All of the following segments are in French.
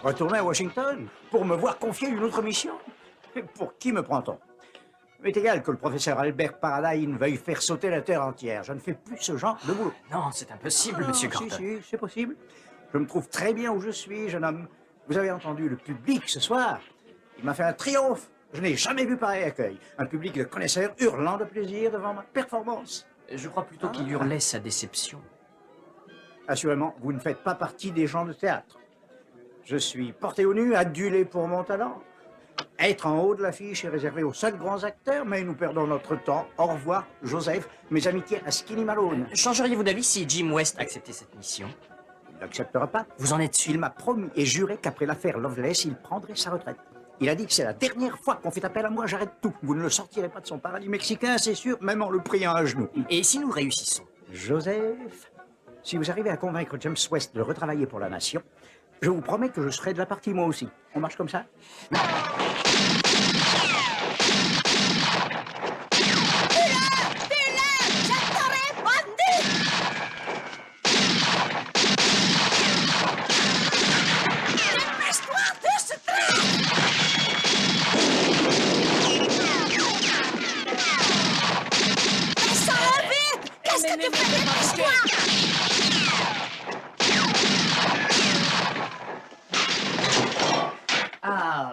Retourner à Washington pour me voir confier une autre mission? Pour qui me prend-on? Il est égal que le professeur Albert Paradine veuille faire sauter la Terre entière. Je ne fais plus ce genre de boulot. Non, c'est impossible, monsieur Carter. Si, c'est possible. Je me trouve très bien où je suis, jeune homme. Vous avez entendu le public ce soir? Il m'a fait un triomphe. Je n'ai jamais vu pareil accueil. Un public de connaisseurs hurlant de plaisir devant ma performance. Je crois plutôt qu'il hurlait sa déception. Assurément, vous ne faites pas partie des gens de théâtre. Je suis porté au nu, adulé pour mon talent. Être en haut de l'affiche est réservé aux seuls grands acteurs, mais nous perdons notre temps. Au revoir, Joseph. Mes amitiés à Skinny Malone. Changeriez-vous d'avis si Jim West acceptait cette mission? Il n'acceptera pas. Vous en êtes sûr? Il m'a promis et juré qu'après l'affaire Lovelace, il prendrait sa retraite. Il a dit que c'est la dernière fois qu'on fait appel à moi, j'arrête tout. Vous ne le sortirez pas de son paradis mexicain, c'est sûr, même en le priant à genoux. Et si nous réussissons? Joseph, si vous arrivez à convaincre James West de retravailler pour la nation, je vous promets que je serai de la partie moi aussi. On marche comme ça?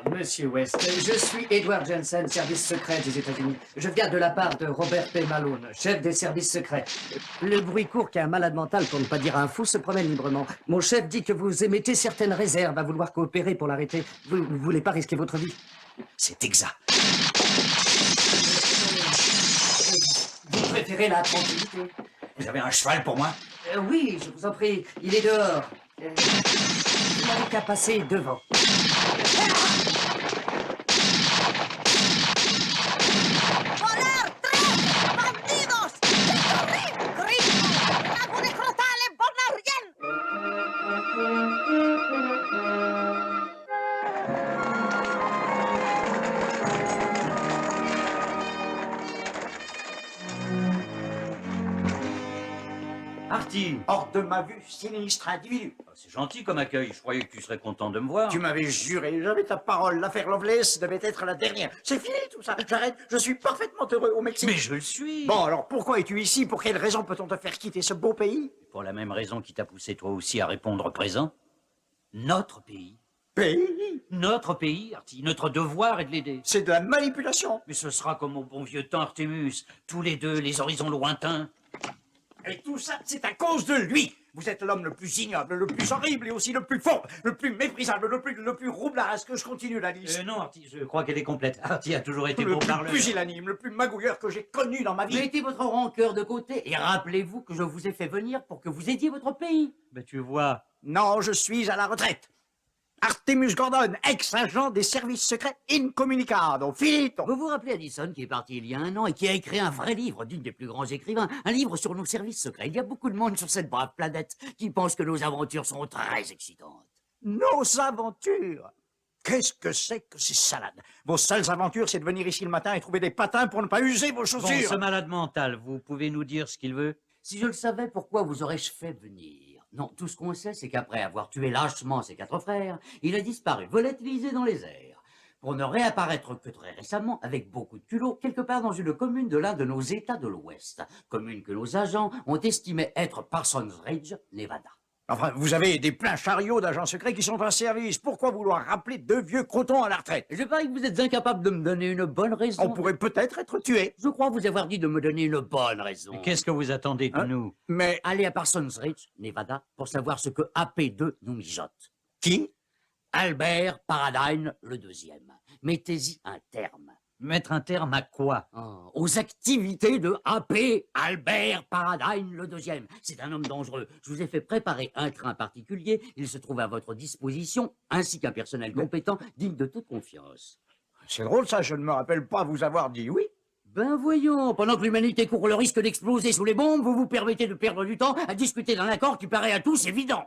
Monsieur West, je suis Edward Jensen, service secret des États-Unis. Je viens de la part de Robert P. Malone, chef des services secrets. Le bruit court qu'un malade mental, pour ne pas dire un fou, se promène librement. Mon chef dit que vous émettez certaines réserves à vouloir coopérer pour l'arrêter. Vous ne voulez pas risquer votre vie? C'est exact. Vous préférez la tranquillité? Vous avez un cheval pour moi? Oui, je vous en prie, il est dehors. Vous n'avez qu'à passer devant. Artie! Hors de ma vue, sinistre individu. C'est gentil comme accueil, je croyais que tu serais content de me voir. Tu m'avais juré, j'avais ta parole, l'affaire Lovelace devait être la dernière. C'est fini tout ça, j'arrête, je suis parfaitement heureux au Mexique. Mais je le suis! Bon, alors pourquoi es-tu ici? Pour quelle raison peut-on te faire quitter ce beau pays? Pour la même raison qui t'a poussé toi aussi à répondre présent. Notre pays. Pays? Notre pays, Artie. Notre devoir est de l'aider. C'est de la manipulation. Mais ce sera comme au bon vieux temps, Artemus. Tous les deux, les horizons lointains. Et tout ça, c'est à cause de lui. Vous êtes l'homme le plus ignoble, le plus horrible et aussi le plus faux, le plus méprisable, le plus roublard. Est-ce que je continue la liste? Non, Artie, je crois qu'elle est complète. Artie a toujours été Le bon plus parleur. pusillanime, le plus magouilleur que j'ai connu dans ma vie. Mettez votre rancœur de côté et rappelez-vous que je vous ai fait venir pour que vous aidiez votre pays. Ben, tu vois. Non, je suis à la retraite. Artemus Gordon, ex-agent des services secrets incommunicado. Finito. Vous vous rappelez Addison qui est parti il y a un an et qui a écrit un vrai livre digne des plus grands écrivains, un livre sur nos services secrets. Il y a beaucoup de monde sur cette brave planète qui pense que nos aventures sont très excitantes. Nos aventures. Qu'est-ce que c'est que ces salades? Vos seules aventures, c'est de venir ici le matin et trouver des patins pour ne pas user vos Bon, chaussures. ce malade mental, vous pouvez nous dire ce qu'il veut? Si je le savais, pourquoi vous aurais-je fait venir? Non, tout ce qu'on sait, c'est qu'après avoir tué lâchement ses 4 frères, il a disparu, volatilisé dans les airs, pour ne réapparaître que très récemment, avec beaucoup de culot, quelque part dans une commune de l'un de nos États de l'Ouest, commune que nos agents ont estimé être Parsons Ridge, Nevada. Enfin, vous avez des pleins chariots d'agents secrets qui sont en service. Pourquoi vouloir rappeler 2 vieux crotons à la retraite? Je parie que vous êtes incapable de me donner une bonne raison. On pourrait peut-être être tué. Je crois vous avoir dit de me donner une bonne raison. Mais qu'est-ce que vous attendez de Hein? nous? Mais Allez à Parsons Ridge, Nevada, pour savoir ce que AP2 nous mijote. qui? Albert Paradine le deuxième. Mettez-y un terme. Mettre un terme à quoi? Aux activités de AP Albert Paradine le deuxième. C'est un homme dangereux. Je vous ai fait préparer un train particulier. Il se trouve à votre disposition, ainsi qu'un personnel compétent, digne de toute confiance. C'est drôle ça, je ne me rappelle pas vous avoir dit oui. Ben voyons, pendant que l'humanité court le risque d'exploser sous les bombes, vous vous permettez de perdre du temps à discuter d'un accord qui paraît à tous évident.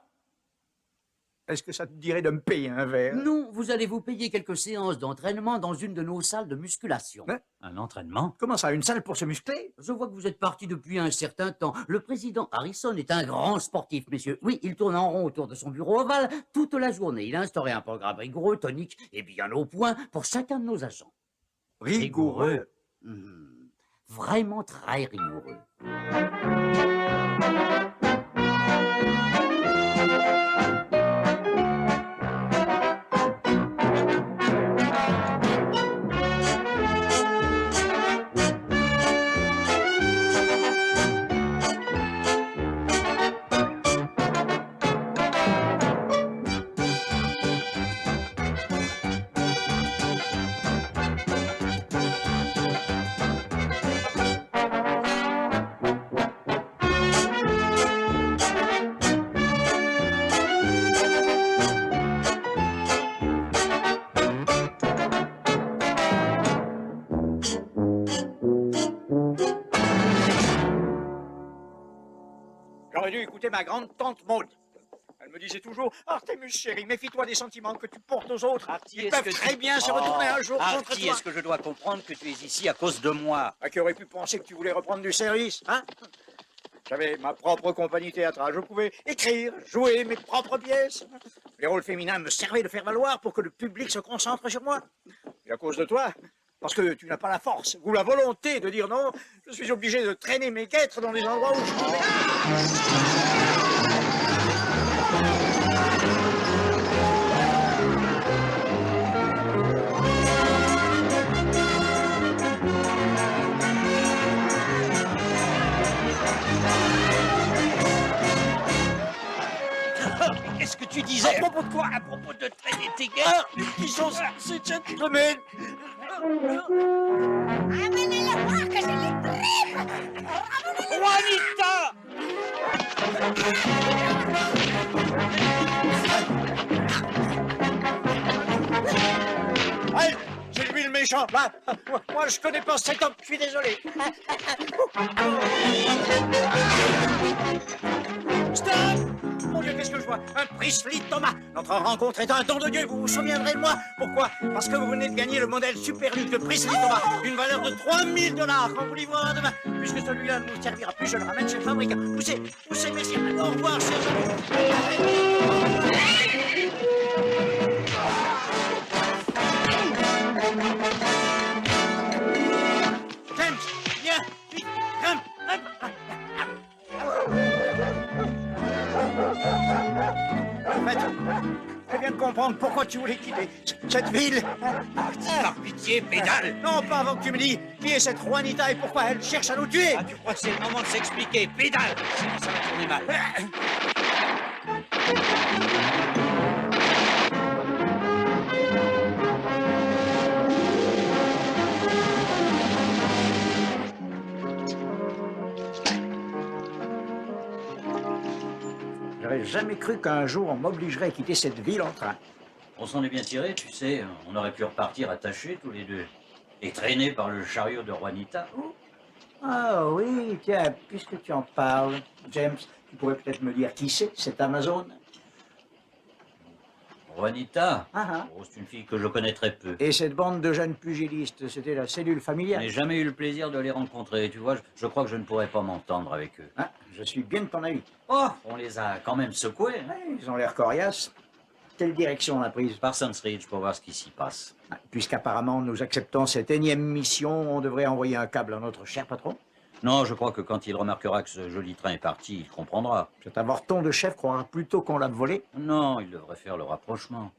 Est-ce que ça te dirait de me payer un verre? Non, vous allez vous payer quelques séances d'entraînement dans une de nos salles de musculation. Hein? Un entraînement? Comment ça, une salle pour se muscler? Je vois que vous êtes parti depuis un certain temps. Le président Harrison est un grand sportif, messieurs. Oui, il tourne en rond autour de son bureau ovale toute la journée. Il a instauré un programme rigoureux, tonique et bien au point pour chacun de nos agents. Rigoureux. Vraiment très rigoureux. J'aurais dû écouter ma grande tante Maud. Elle me disait toujours, Artemus chéri, méfie-toi des sentiments que tu portes aux autres. Ils peuvent très bien se retourner un jour contre Artie, toi. est-ce que je dois comprendre que tu es ici à cause de moi? Qui aurait pu penser que tu voulais reprendre du service, hein? J'avais ma propre compagnie théâtrale. Je pouvais écrire, jouer mes propres pièces. Les rôles féminins me servaient de faire valoir pour que le public se concentre sur moi. Et à cause de toi, parce que tu n'as pas la force ou la volonté de dire non, je suis obligé de traîner mes guêtres dans les endroits où je... Qu'est-ce que tu disais? À propos de quoi? À propos de traîner tes gars? Qui sont ces gentlemen? ¡Ámenle la boca, se le trepa! Juanita! Ouais, c'est lui le méchant. Là, moi, je connais pas cet homme, je suis désolé. Stop! Mon Dieu, qu'est-ce que je vois? Un Priestley Thomas. Notre rencontre est un don de Dieu, vous vous souviendrez de moi. Pourquoi? Parce que vous venez de gagner le modèle Super Luke de Priestley Thomas, d'une valeur de 3000 $, quand vous livrera demain. Puisque celui-là ne vous servira plus, je le ramène chez le fabricant. Poussez, poussez, merci. Au revoir, chers James, viens, vite, grimpe, grimpe. En fait, comprendre pourquoi tu voulais quitter cette ville. Par pitié, pédale. Non, pas avant que tu me dises qui est cette Juanita et pourquoi elle cherche à nous tuer. Ah, tu crois que c'est le moment de s'expliquer? Pédale. Sinon, ça va tourner mal. J'aurais jamais cru qu'un jour on m'obligerait à quitter cette ville en train. On s'en est bien tiré, tu sais. On aurait pu repartir attachés tous les deux. Et traînés par le chariot de Juanita. Ah oui, tiens, puisque tu en parles, James, tu pourrais peut-être me dire qui c'est, cette Amazone? Juanita, Ah, oh, c'est une fille que je connais très peu. et cette bande de jeunes pugilistes, c'était la cellule Je familiale? n'ai jamais eu le plaisir de les rencontrer. Tu vois, je crois que je ne pourrais pas m'entendre avec eux. Ah, je suis bien de ton avis. Oh, on les a quand même secoués. Hein. Ouais, ils ont l'air coriaces. Quelle direction on a prise? Parsons Ridge pour voir ce qui s'y passe. Ah, puisqu'apparemment nous acceptons cette énième mission, on devrait envoyer un câble à notre cher patron. Non, je crois que quand il remarquera que ce joli train est parti, il comprendra. Cet avorton de chef croira plutôt qu'on l'a volé. Non, il devrait faire le rapprochement.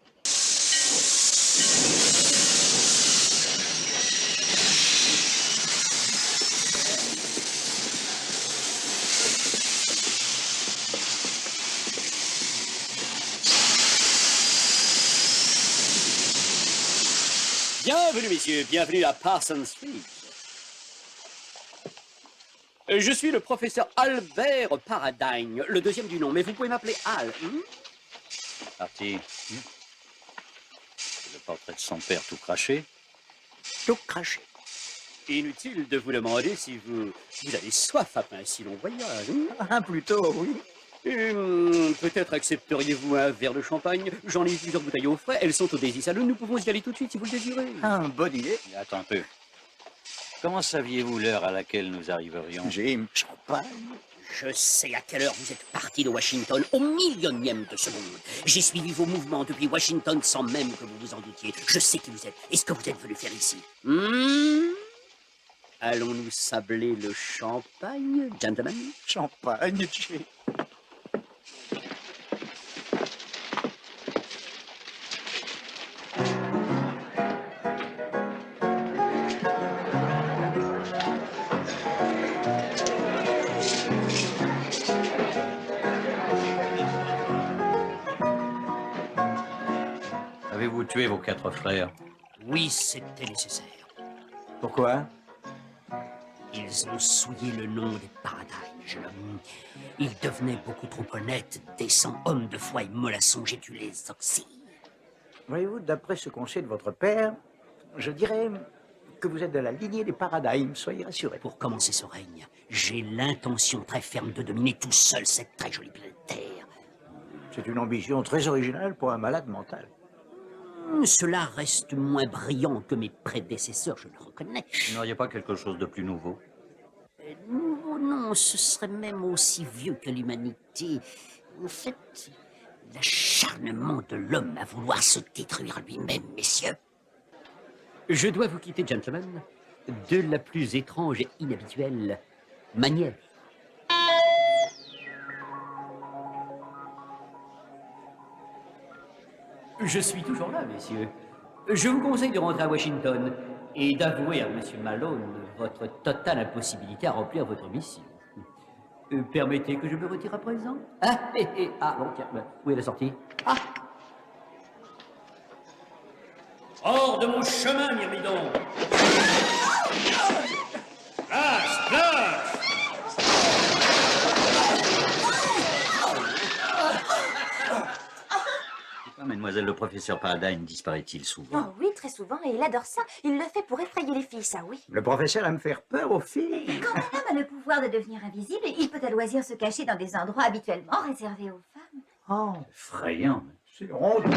Bienvenue, messieurs, bienvenue à Parsons Street. Je suis le professeur Albert Paradine, le deuxième du nom, mais vous pouvez m'appeler Al. Parti. Le portrait de son père tout craché. Tout craché. Inutile de vous demander si vous avez soif après un si long voyage. Ah, plutôt, oui. Peut-être accepteriez-vous un verre de champagne? J'en ai plusieurs bouteilles au frais, elles sont au Daisy Saloon, nous pouvons y aller tout de suite si vous le désirez. Ah, bonne idée. Attends un peu. Comment saviez-vous l'heure à laquelle nous arriverions? Jim, champagne. Je sais à quelle heure vous êtes parti de Washington, au millionième de seconde. J'ai suivi vos mouvements depuis Washington sans même que vous vous en doutiez. Je sais qui vous êtes et ce que vous êtes venu faire ici. Allons-nous sabler le champagne, gentlemen? Champagne, Jim. Avez-vous tué vos 4 frères? Oui, c'était nécessaire. Pourquoi? Ils ont souillé le nom des Paradise, jeune homme. Ils devenaient beaucoup trop honnêtes, décents, hommes de foi et mollassons. J'ai dû les oxyre. Voyez-vous, d'après ce qu'on sait de votre père, je dirais que vous êtes de la lignée des Paradigmes, soyez rassurés. Pour commencer ce règne, j'ai l'intention très ferme de dominer tout seul cette très jolie planète Terre. C'est une ambition très originale pour un malade mental. Cela reste moins brillant que mes prédécesseurs, je le reconnais. Vous n'auriez pas quelque chose de plus nouveau? Nouveau, non, ce serait même aussi vieux que l'humanité. En fait, l'acharnement de l'homme à vouloir se détruire lui-même, messieurs. Je dois vous quitter, gentlemen, de la plus étrange et inhabituelle manière. Je suis toujours là, messieurs. Je vous conseille de rentrer à Washington et d'avouer à Monsieur Malone votre totale impossibilité à remplir votre mission. Permettez que je me retire à présent? Ah, bon, tiens, où est la sortie? Ah! Hors de mon chemin, Myrmidon! Place, place! Pourquoi mademoiselle le professeur Paradine disparaît-il souvent? Oh oui, très souvent, et il adore ça. Il le fait pour effrayer les filles, ça oui. Le professeur aime faire peur aux filles. Quand un homme a le pouvoir de devenir invisible, il peut à loisir se cacher dans des endroits habituellement réservés aux femmes. Oh, Effrayant. c'est honteux.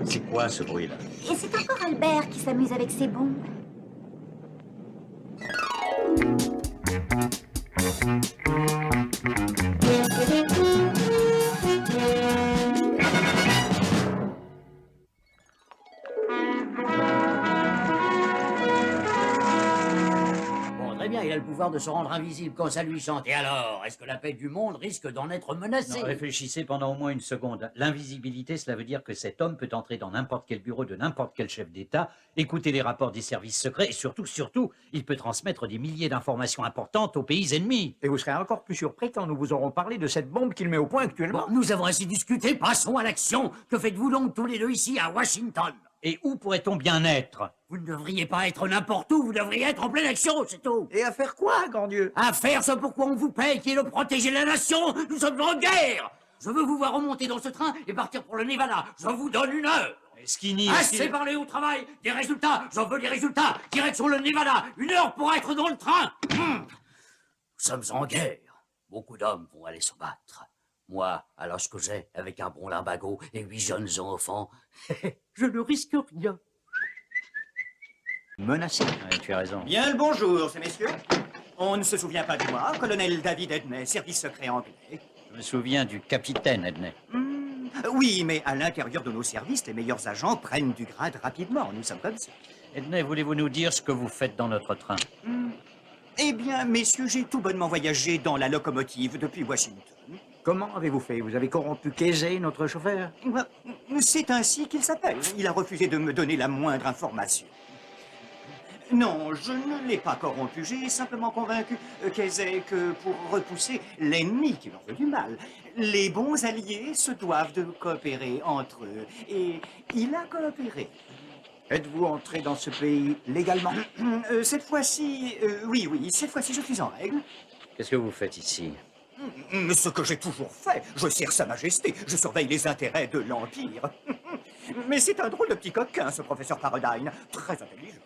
C'est quoi ce bruit-là? Et c'est encore Albert qui s'amuse avec ses bombes. pouvoir de se rendre invisible quand ça lui chante. Et alors, est-ce que la paix du monde risque d'en être menacée? Non, réfléchissez pendant au moins une seconde. L'invisibilité, cela veut dire que cet homme peut entrer dans n'importe quel bureau de n'importe quel chef d'État, écouter les rapports des services secrets et surtout, il peut transmettre des milliers d'informations importantes aux pays ennemis. Et vous serez encore plus surpris quand nous vous aurons parlé de cette bombe qu'il met au point actuellement. Bon, nous avons ainsi discuté, passons à l'action. Que faites-vous donc tous les deux ici à Washington? Et où pourrait-on bien être? Vous ne devriez pas être n'importe où, vous devriez être en pleine action, c'est tout. Et à faire quoi, grand Dieu? À faire ce pourquoi on vous paye, qui est de protéger la nation. Nous sommes en guerre. Je veux vous voir remonter dans ce train et partir pour le Nevada. Je vous donne 1 heure. Skinny, Assez parlé au travail. Des résultats. J'en veux des résultats. Direction le Nevada. 1 heure pour être dans le train. Nous sommes en guerre. Beaucoup d'hommes vont aller se battre. Moi, à l'âge que j'ai, avec un bon limbago et 8 jeunes enfants, je ne risque rien. Menacé. Ouais, tu as raison. Bien le bonjour, ces messieurs. On ne se souvient pas de moi, colonel David Edney, service secret anglais. Je me souviens du capitaine Edney. Oui, mais à l'intérieur de nos services, les meilleurs agents prennent du grade rapidement. Nous sommes comme ça. Edney, voulez-vous nous dire ce que vous faites dans notre train? Eh bien, messieurs, j'ai tout bonnement voyagé dans la locomotive depuis Washington. Comment avez-vous fait? Vous avez corrompu Casey, notre chauffeur? C'est ainsi qu'il s'appelle. Il a refusé de me donner la moindre information. Non, je ne l'ai pas corrompu. J'ai simplement convaincu Casey que pour repousser l'ennemi qui leur veut du mal, les bons alliés se doivent de coopérer entre eux. Et il a coopéré. Êtes-vous entré dans ce pays légalement? Cette fois-ci, oui, cette fois-ci je suis en règle. Qu'est-ce que vous faites ici? Ce que j'ai toujours fait, je sers Sa Majesté, je surveille les intérêts de l'Empire. Mais c'est un drôle de petit coquin, ce professeur Paradine, très intelligent.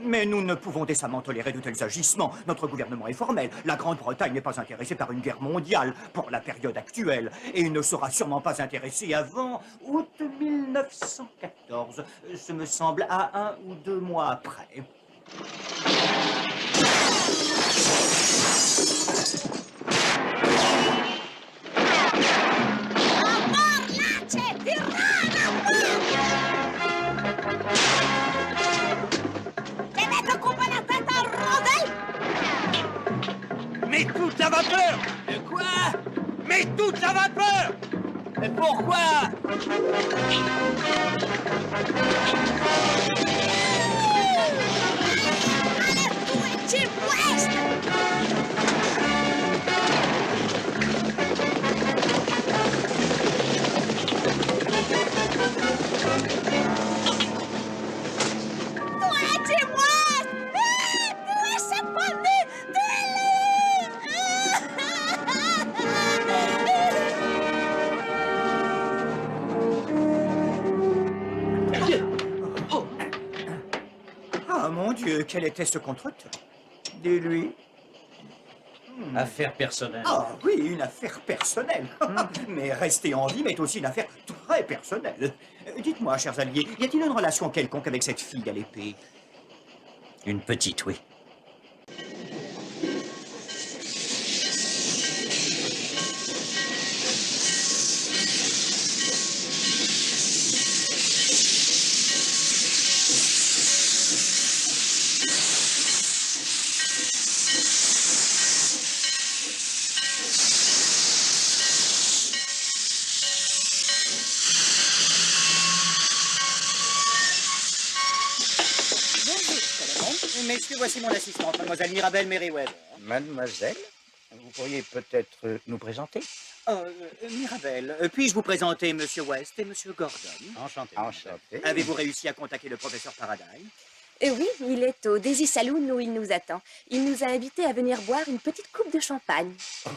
Mais nous ne pouvons décemment tolérer de tels agissements. Notre gouvernement est formel. La Grande-Bretagne n'est pas intéressée par une guerre mondiale pour la période actuelle. Et il ne sera sûrement pas intéressé avant août 1914. Ce me semble à 1 ou 2 mois après. Mais toute la vapeur! De quoi? Mais toute la vapeur! Mais pourquoi? Jim West! Ah mon Dieu, quel était ce contretemps? Dis-lui. Affaire personnelle. Ah oui, une affaire personnelle. Mais rester en vie est aussi une affaire très personnelle. Dites-moi, chers alliés, y a-t-il une relation quelconque avec cette fille à l'épée? Une petite, oui. Messieurs, voici mon assistante, mademoiselle Mirabelle Merriweather. Mademoiselle, vous pourriez peut-être nous présenter? Mirabelle, puis-je vous présenter Monsieur West et Monsieur Gordon? Enchanté. Enchanté. Avez-vous réussi à contacter le professeur Paradine? Oui, il est au Daisy Saloon où il nous attend. Il nous a invités à venir boire une petite coupe de champagne.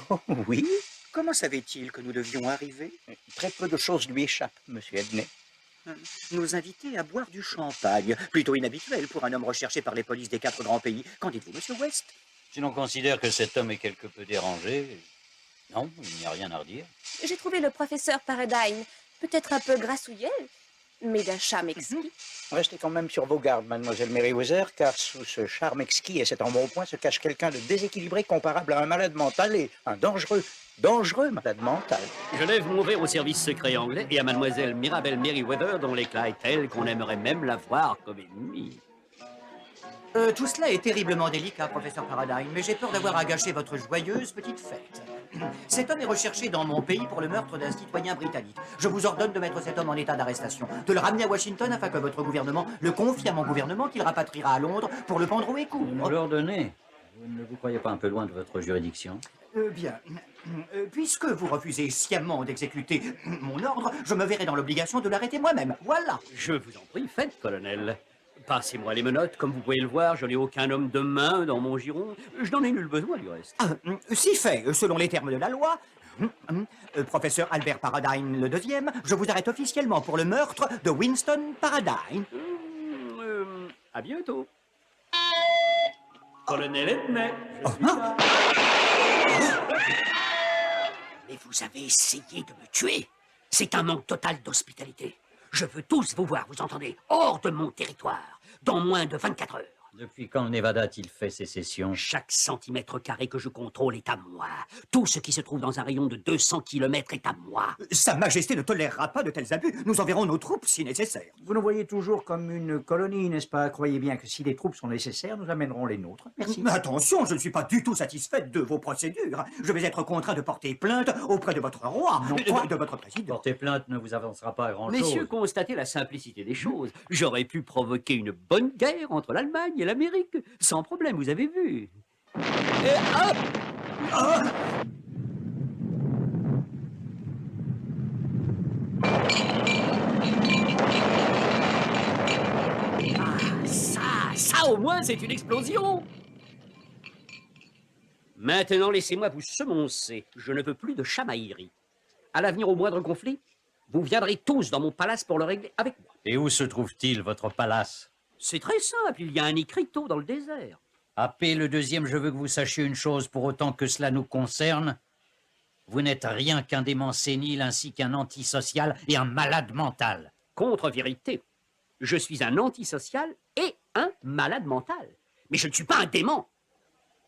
Oh, oui? Comment savait-il que nous devions arriver? Très peu de choses lui échappent, monsieur Edney. Nous inviter à boire du champagne, plutôt inhabituel pour un homme recherché par les polices des 4 grands pays. Qu'en dites-vous, Monsieur West? Si l'on considère que cet homme est quelque peu dérangé, non, il n'y a rien à redire. J'ai trouvé le professeur Paradine peut-être un peu grassouillet, mais d'un charme exquis. Restez quand même sur vos gardes, mademoiselle Merriweather, car sous ce charme exquis et cet embonpoint se cache quelqu'un de déséquilibré comparable à un malade mental et un dangereux malade mental. Je lève mon verre au service secret anglais et à mademoiselle Mirabelle Merriweather, dont l'éclat est tel qu'on aimerait même la voir comme ennemie. Tout cela est terriblement délicat, professeur Paradine, mais j'ai peur d'avoir à gâcher votre joyeuse petite fête. Cet homme est recherché dans mon pays pour le meurtre d'un citoyen britannique. Je vous ordonne de mettre cet homme en état d'arrestation, de le ramener à Washington afin que votre gouvernement le confie à mon gouvernement qu'il rapatriera à Londres pour le pendre au écourt. Vous l'ordonnez. Vous ne vous croyez pas un peu loin de votre juridiction? Bien. Puisque vous refusez sciemment d'exécuter mon ordre, je me verrai dans l'obligation de l'arrêter moi-même. Voilà. Je vous en prie, faites, colonel. Passez-moi les menottes, comme vous pouvez le voir, je n'ai aucun homme de main dans mon giron. Je n'en ai nul besoin, du reste. Si fait, selon les termes de la loi, professeur Albert Paradine le deuxième, je vous arrête officiellement pour le meurtre de Winston Paradine. À bientôt. Colonel Edmey, je suis là. Mais vous avez essayé de me tuer. C'est un manque total d'hospitalité. Je veux tous vous voir, vous entendez, hors de mon territoire, dans moins de 24 heures. Depuis quand le Nevada a-t-il fait sécession? Chaque centimètre carré que je contrôle est à moi. Tout ce qui se trouve dans un rayon de 200 km est à moi. Sa Majesté ne tolérera pas de tels abus. Nous enverrons nos troupes si nécessaire. Vous nous voyez toujours comme une colonie, n'est-ce pas? Croyez bien que si des troupes sont nécessaires, nous amènerons les nôtres. Merci. Mais attention, je ne suis pas du tout satisfaite de vos procédures. Je vais être contraint de porter plainte auprès de votre roi, de votre président. Porter plainte ne vous avancera pas à grand-chose. Messieurs, constatez la simplicité des choses. J'aurais pu provoquer une bonne guerre entre l'Allemagne et l'Amérique. Sans problème, vous avez vu. Et hop! Ça au moins, c'est une explosion. Maintenant, laissez-moi vous semoncer. Je ne veux plus de chamaillerie. À l'avenir, au moindre conflit, vous viendrez tous dans mon palace pour le régler avec moi. Et où se trouve-t-il, votre palace? C'est très simple, il y a un écriteau dans le désert. Appé le deuxième, je veux que vous sachiez une chose, pour autant que cela nous concerne. Vous n'êtes rien qu'un dément sénile ainsi qu'un antisocial et un malade mental. Contre-vérité. Je suis un antisocial et un malade mental. Mais je ne suis pas un dément.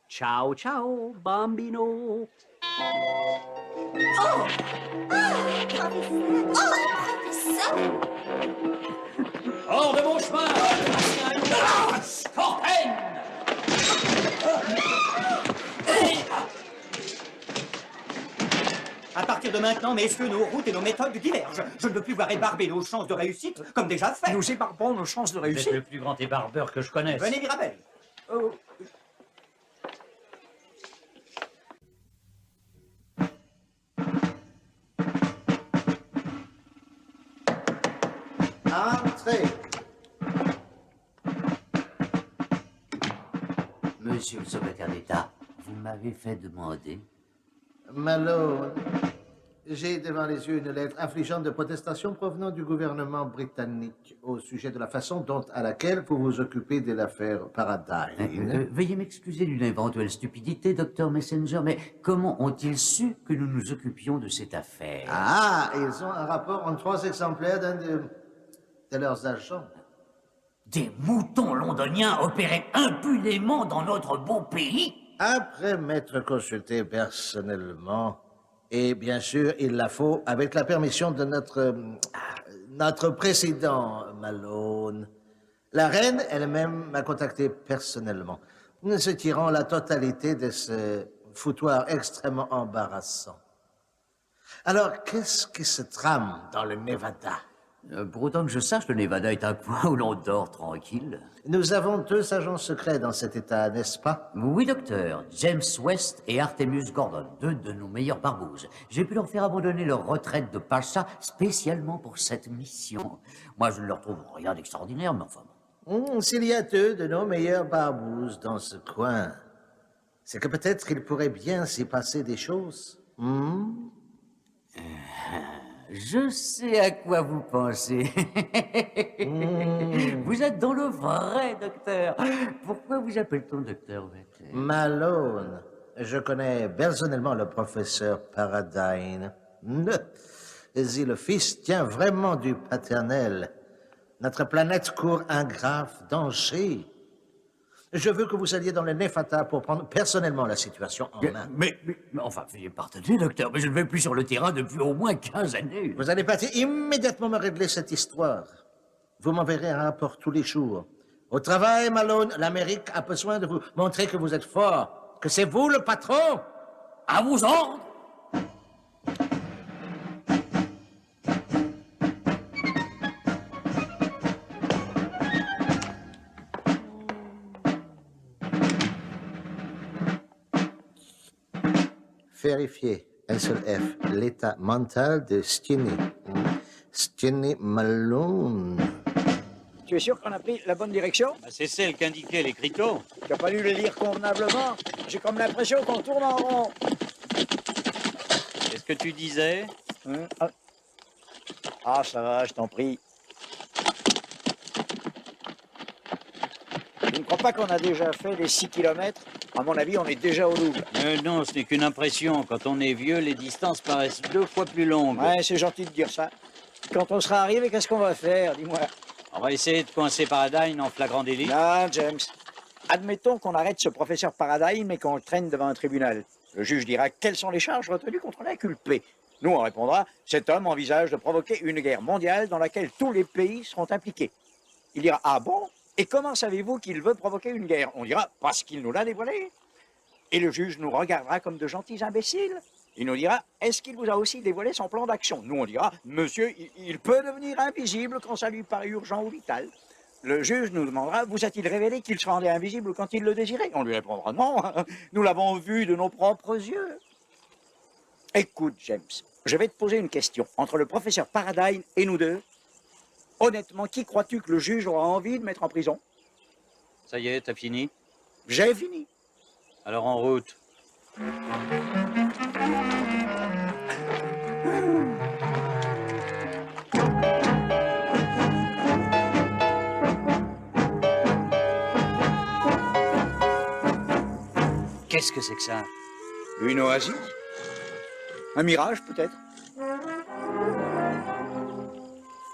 Ciao, ciao, bambino. Oh, professeur! Hors de mon chemin, Corten! À partir de maintenant, messieurs, nos routes et nos méthodes divergent. Je ne veux plus voir ébarber nos chances de réussite comme déjà fait. Nous ébarbons nos chances de Vous êtes réussite. le plus grand ébarbeur que je connaisse. Venez, Mirabel. Oh. Entrez. Monsieur le secrétaire d'État, vous m'avez fait demander. Malone, j'ai devant les yeux une lettre affligeante de protestation provenant du gouvernement britannique au sujet de la façon à laquelle vous vous occupez de l'affaire Paradine. Veuillez m'excuser d'une éventuelle stupidité, docteur Messenger, mais comment ont-ils su que nous nous occupions de cette affaire? Ah, ils ont un rapport en 3 exemplaires d'un de leurs agents. Des moutons londoniens opéraient impunément dans notre beau pays? Après m'être consulté personnellement, et bien sûr, il la faut, avec la permission de notre président, Malone. La reine elle-même m'a contacté personnellement, se tirant la totalité de ce foutoir extrêmement embarrassant. Alors, qu'est-ce qui se trame dans le Nevada? Pour autant que je sache, le Nevada est un coin où l'on dort tranquille. Nous avons 2 agents secrets dans cet état, n'est-ce pas? Oui, docteur. James West et Artemus Gordon, 2 de nos meilleurs barbouzes. J'ai pu leur faire abandonner leur retraite de pacha spécialement pour cette mission. Moi, je ne leur trouve rien d'extraordinaire, mais enfin... S'il y a 2 de nos meilleurs barbouzes dans ce coin, c'est que peut-être qu'il pourrait bien s'y passer des choses. Je sais à quoi vous pensez. Vous êtes dans le vrai, docteur. Pourquoi vous appelle-t-on docteur Wetter? Malone, je connais personnellement le professeur Paradine. Si le fils tient vraiment du paternel, notre planète court un grave danger. Je veux que vous alliez dans le Nevada pour prendre personnellement la situation en main. Mais enfin, veuillez pardonner, docteur, mais je ne vais plus sur le terrain depuis au moins 15 années. Vous allez partir immédiatement me régler cette histoire. Vous m'enverrez un rapport tous les jours. Au travail, Malone, l'Amérique a besoin de vous montrer que vous êtes fort, que c'est vous le patron. À vos ordres. Vérifiez, SLF, l'état mental de Stinny. Stinny Malone. Tu es sûr qu'on a pris la bonne direction? C'est celle qu'indiquait l'écriteau. Tu n'as pas dû le lire convenablement? J'ai comme l'impression qu'on tourne en rond. Qu'est-ce que tu disais? Ah, ça va, je t'en prie. Tu ne crois pas qu'on a déjà fait les 6 kilomètres? À mon avis, on est déjà au double. Non, ce n'est qu'une impression. Quand on est vieux, les distances paraissent 2 fois plus longues. Ouais, c'est gentil de dire ça. Quand on sera arrivé, qu'est-ce qu'on va faire? Dis-moi. On va essayer de coincer Paradine en flagrant délit. Non, James. Admettons qu'on arrête ce professeur Paradine et qu'on le traîne devant un tribunal. Le juge dira quelles sont les charges retenues contre l'inculpé. Nous, on répondra, cet homme envisage de provoquer une guerre mondiale dans laquelle tous les pays seront impliqués. Il dira, ah bon? Et comment savez-vous qu'il veut provoquer une guerre? On dira, parce qu'il nous l'a dévoilé. Et le juge nous regardera comme de gentils imbéciles. Il nous dira, est-ce qu'il vous a aussi dévoilé son plan d'action? Nous, on dira, monsieur, il peut devenir invisible quand ça lui paraît urgent ou vital. Le juge nous demandera, vous a-t-il révélé qu'il se rendait invisible quand il le désirait? On lui répondra, non, nous l'avons vu de nos propres yeux. Écoute, James, je vais te poser une question. Entre le professeur Paradine et nous deux, honnêtement, qui crois-tu que le juge aura envie de mettre en prison? Ça y est, t'as fini? J'ai fini. Alors en route. Qu'est-ce que c'est que ça? Une oasis? Un mirage, peut-être?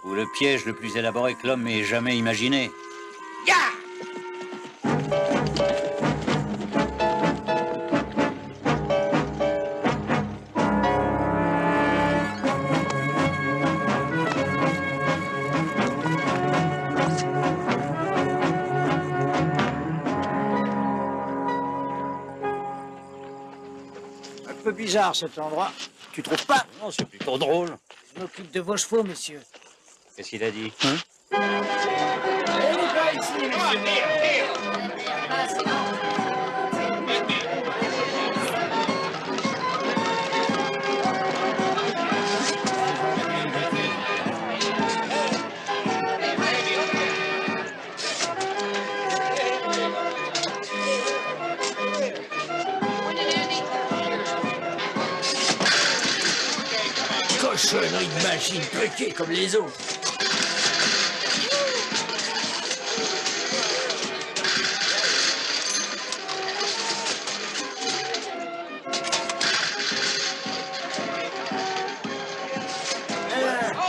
Ou le piège le plus élaboré que l'homme ait jamais imaginé. Un peu bizarre cet endroit. Tu trouves pas? Non, c'est plutôt drôle. Je m'occupe de vos chevaux, monsieur. Qu'est-ce qu'il a dit? Cochonnerie de machine truquée comme les autres.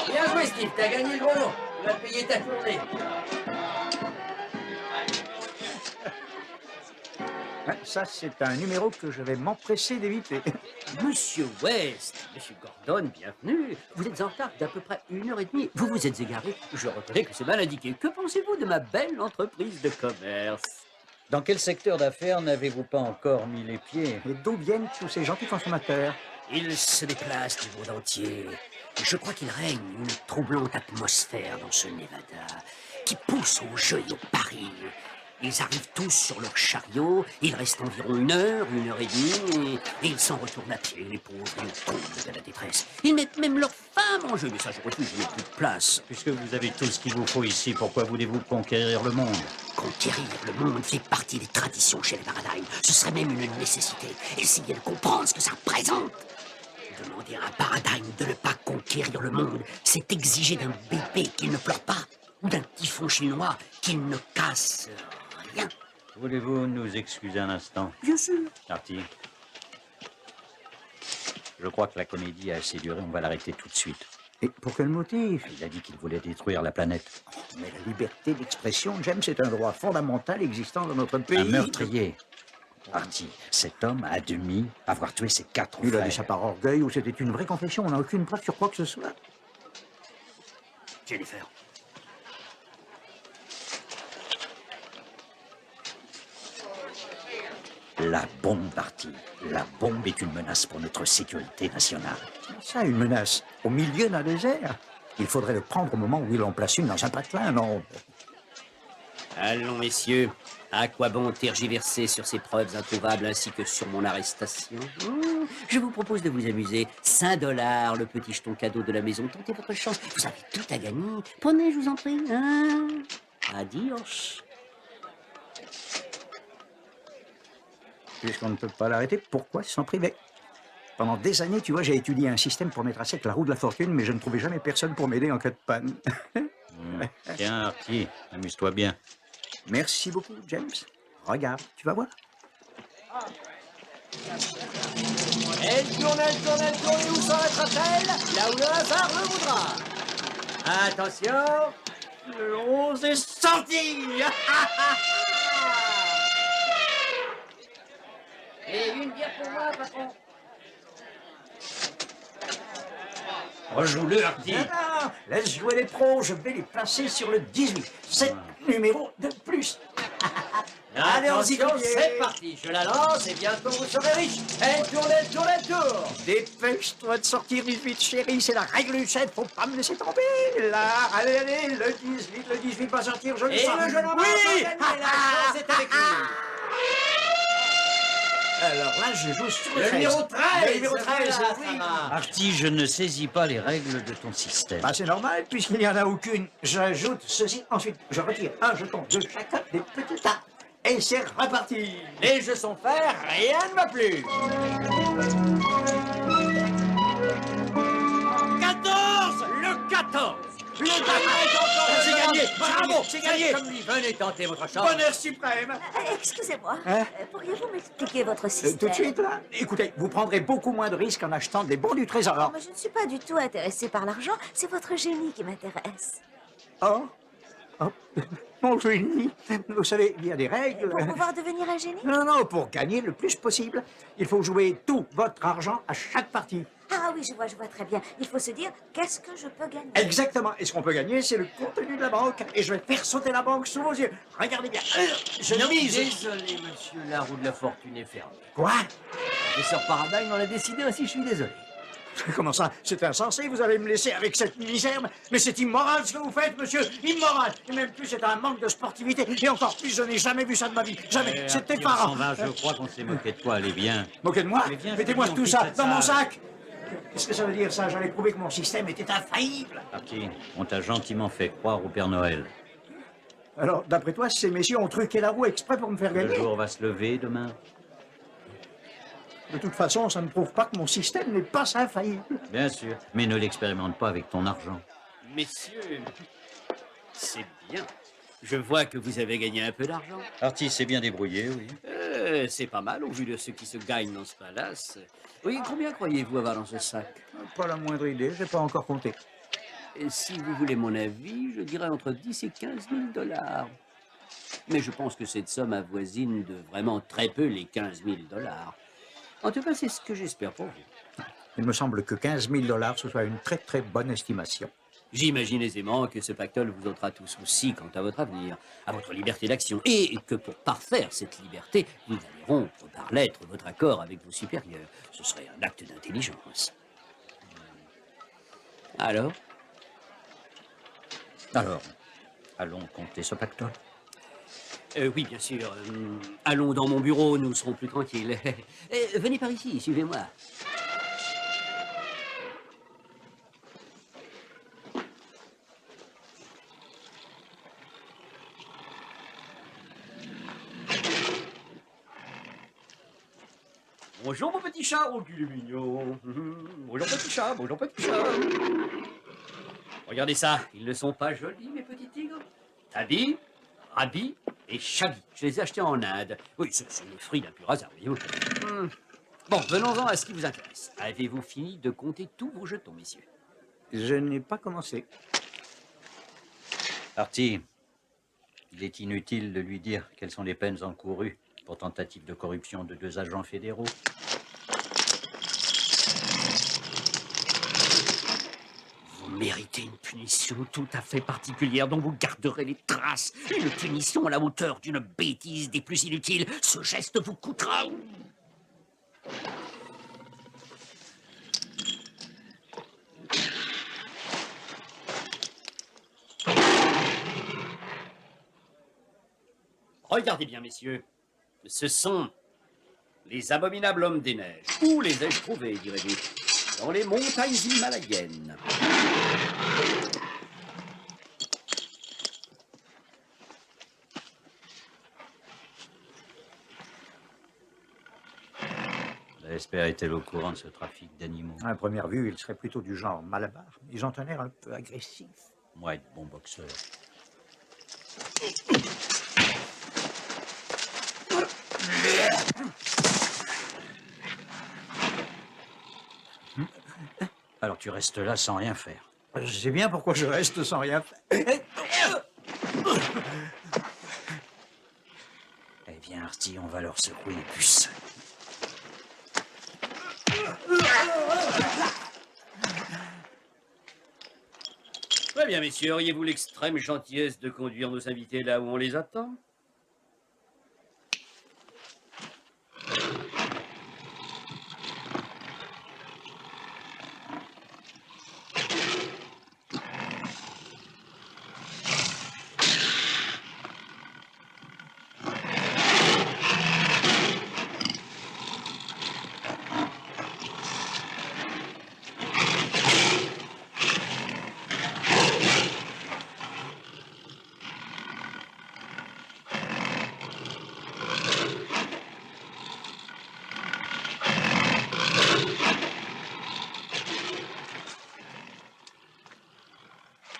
Bien joué, Steve, t'as gagné le gros lot. Tu vas payer ta tournée. Ouais, ça, c'est un numéro que je vais m'empresser d'éviter. Monsieur West, Monsieur Gordon, bienvenue. Vous êtes en retard d'à peu près 1h30. Vous vous êtes égaré. Je reconnais que c'est mal indiqué. Que pensez-vous de ma belle entreprise de commerce? Dans quel secteur d'affaires n'avez-vous pas encore mis les pieds? Et d'où viennent tous ces gentils consommateurs? Ils se déplacent du monde entier. Je crois qu'il règne une troublante atmosphère dans ce Nevada qui pousse au jeu et au pari. Ils arrivent tous sur leur chariot, il reste environ 1h, 1h30, et ils s'en retournent à pied, les pauvres, et au comble de la détresse. Ils mettent même leurs femmes en jeu, mais ça je refuse, je n'ai plus de place. Puisque vous avez tout ce qu'il vous faut ici, pourquoi voulez-vous conquérir le monde? Conquérir le monde fait partie des traditions chez les Paradine. Ce serait même une nécessité. Essayez de comprendre ce que ça représente. Demander à un Paradine de ne pas conquérir le monde, c'est exiger d'un bébé qu'il ne pleure pas, ou d'un typhon chinois qu'il ne casse rien. Voulez-vous nous excuser un instant? Bien sûr. Artie, je crois que la comédie a assez duré, on va l'arrêter tout de suite. Et pour quel motif? Il a dit qu'il voulait détruire la planète. Mais la liberté d'expression, James, c'est un droit fondamental existant dans notre pays. Un meurtrier. Artie, cet homme a admis avoir tué ses 4 frères. Il a dit ça par orgueil ou c'était une vraie confession? On n'a aucune preuve sur quoi que ce soit. Jennifer. La bombe, Artie. La bombe est une menace pour notre sécurité nationale. Ça, une menace. Au milieu d'un désert. Il faudrait le prendre au moment où il en place une dans un patelin, non? Allons, messieurs. À quoi bon tergiverser sur ces preuves introuvables ainsi que sur mon arrestation? Je vous propose de vous amuser. 5 $, le petit jeton cadeau de la maison. Tentez votre chance. Vous avez tout à gagner. Prenez, je vous en prie. Hein? Adios. Puisqu'on ne peut pas l'arrêter, pourquoi s'en priver? Pendant des années, tu vois, j'ai étudié un système pour mettre à sec la roue de la fortune, mais je ne trouvais jamais personne pour m'aider en cas de panne. Tiens, Artie, amuse-toi bien. Merci beaucoup, James. Regarde, tu vas voir. Elle tourne, où s'arrêtera-t-elle? Là où le hasard le voudra. Attention, le 11 est sorti. Et une bière pour moi, patron. Rejoue-le, Artie. Ah, laisse jouer les pros, je vais les placer sur le 18. 7 numéros de plus. Allez, on s'y Attention, c'est parti. Je la lance et bientôt vous serez riche. Elle tourne. Dépêche-toi de sortir vite, chérie, c'est la règle du 7, faut pas me laisser tomber. Là, allez, le 18 va sortir, je le Et sens. le jeune homme Oui, va gagner, la chance est avec lui. Alors là, je joue sur Le 13. numéro 13. Le numéro 13, Voilà, oui. ça marche. Artie, je ne saisis pas les règles de ton système. Bah, c'est normal, puisqu'il n'y en a aucune. J'ajoute ceci, ensuite je retire un jeton de chacun des petits tas. Et c'est reparti. Les jeux sont faits, rien ne va plus. 14. Le 14. Le gagnant est encore C'est gagné. Bravo, C'est gagné. Comme lui, venez tenter votre chance. Bonheur suprême. Excusez-moi, Hein pourriez-vous m'expliquer votre système? Tout de suite, là. Écoutez, vous prendrez beaucoup moins de risques en achetant des bons du trésor. Mais je ne suis pas du tout intéressée par l'argent, c'est votre génie qui m'intéresse. Oh, mon génie. Vous savez, il y a des règles. Pour pouvoir devenir un génie? Non, pour gagner le plus possible, il faut jouer tout votre argent à chaque partie. Ah oui, je vois très bien. Il faut se dire, qu'est-ce que je peux gagner? Exactement. Et ce qu'on peut gagner, c'est le contenu de la banque. Et je vais faire sauter la banque sous vos yeux. Regardez bien. Je mise. Désolé, monsieur, la roue de la fortune est fermée. Quoi? Le professeur Paradine en a décidé ainsi, je suis désolé. Comment ça? C'est insensé, vous allez me laisser avec cette misère. Mais c'est immoral ce que vous faites, monsieur. Immoral. Et même plus, c'est un manque de sportivité. Et encore plus, je n'ai jamais vu ça de ma vie. Jamais. C'est effarant. Je crois qu'on s'est moqué de toi, allez bien. Moquez de moi? Mais viens, Mettez-moi Julie, tout on ça quitte dans mon cette sac. Qu'est-ce que ça veut dire, ça? J'allais prouver que mon système était infaillible. Artie, on t'a gentiment fait croire au Père Noël. Alors, d'après toi, ces messieurs ont truqué la roue exprès pour me faire Le gagner? jour va se lever demain. De toute façon, ça ne prouve pas que mon système n'est pas infaillible. Bien sûr, mais ne l'expérimente pas avec ton argent. Messieurs, c'est bien. Je vois que vous avez gagné un peu d'argent. Artie s'est bien débrouillé, oui. C'est pas mal au vu de ce qui se gagne dans ce palace. Oui, combien croyez-vous avoir dans ce sac? Pas la moindre idée, j'ai pas encore compté. Et si vous voulez mon avis, je dirais entre 10 et 15 000 $. Mais je pense que cette somme avoisine de vraiment très peu les 15 000 $. En tout cas, c'est ce que j'espère pour vous. Il me semble que 15 000 $, ce soit une très très bonne estimation. J'imagine aisément que ce pactole vous ôtera tout souci quant à votre avenir, à votre liberté d'action, et que pour parfaire cette liberté, vous allez rompre par lettre votre accord avec vos supérieurs. Ce serait un acte d'intelligence. Alors, allons compter ce pactole. oui, bien sûr. Allons dans mon bureau, nous serons plus tranquilles. Venez par ici, suivez-moi. Bonjour mon petit chat, oh qu'il est mignon. Bonjour petit chat, bonjour petit chat. Regardez ça, ils ne sont pas jolis, mes petits tigres. Tabi, Rabi et Chabi. Je les ai achetés en Inde. Oui, c'est le fruit d'un pur hasard, voyez-vous. Bon, venons-en à ce qui vous intéresse. Avez-vous fini de compter tous vos jetons, messieurs? Je n'ai pas commencé. Artie, il est inutile de lui dire quelles sont les peines encourues pour tentative de corruption de 2 agents fédéraux. Vous méritez une punition tout à fait particulière dont vous garderez les traces. Une punition à la hauteur d'une bêtise des plus inutiles. Ce geste vous coûtera... Regardez bien, messieurs. Ce sont les abominables hommes des neiges. Où les ai-je trouvés, direz-vous? Dans les montagnes himalayennes. L'esper est-elle au courant de ce trafic d'animaux? À première vue, ils seraient plutôt du genre Malabar. Ils ont un air un peu agressif. Moi, être bon boxeur. Alors tu restes là sans rien faire. Je sais bien pourquoi je reste sans rien faire. Eh bien, Artie, on va leur secouer les puces. Très bien, messieurs. Auriez-vous l'extrême gentillesse de conduire nos invités là où on les attend?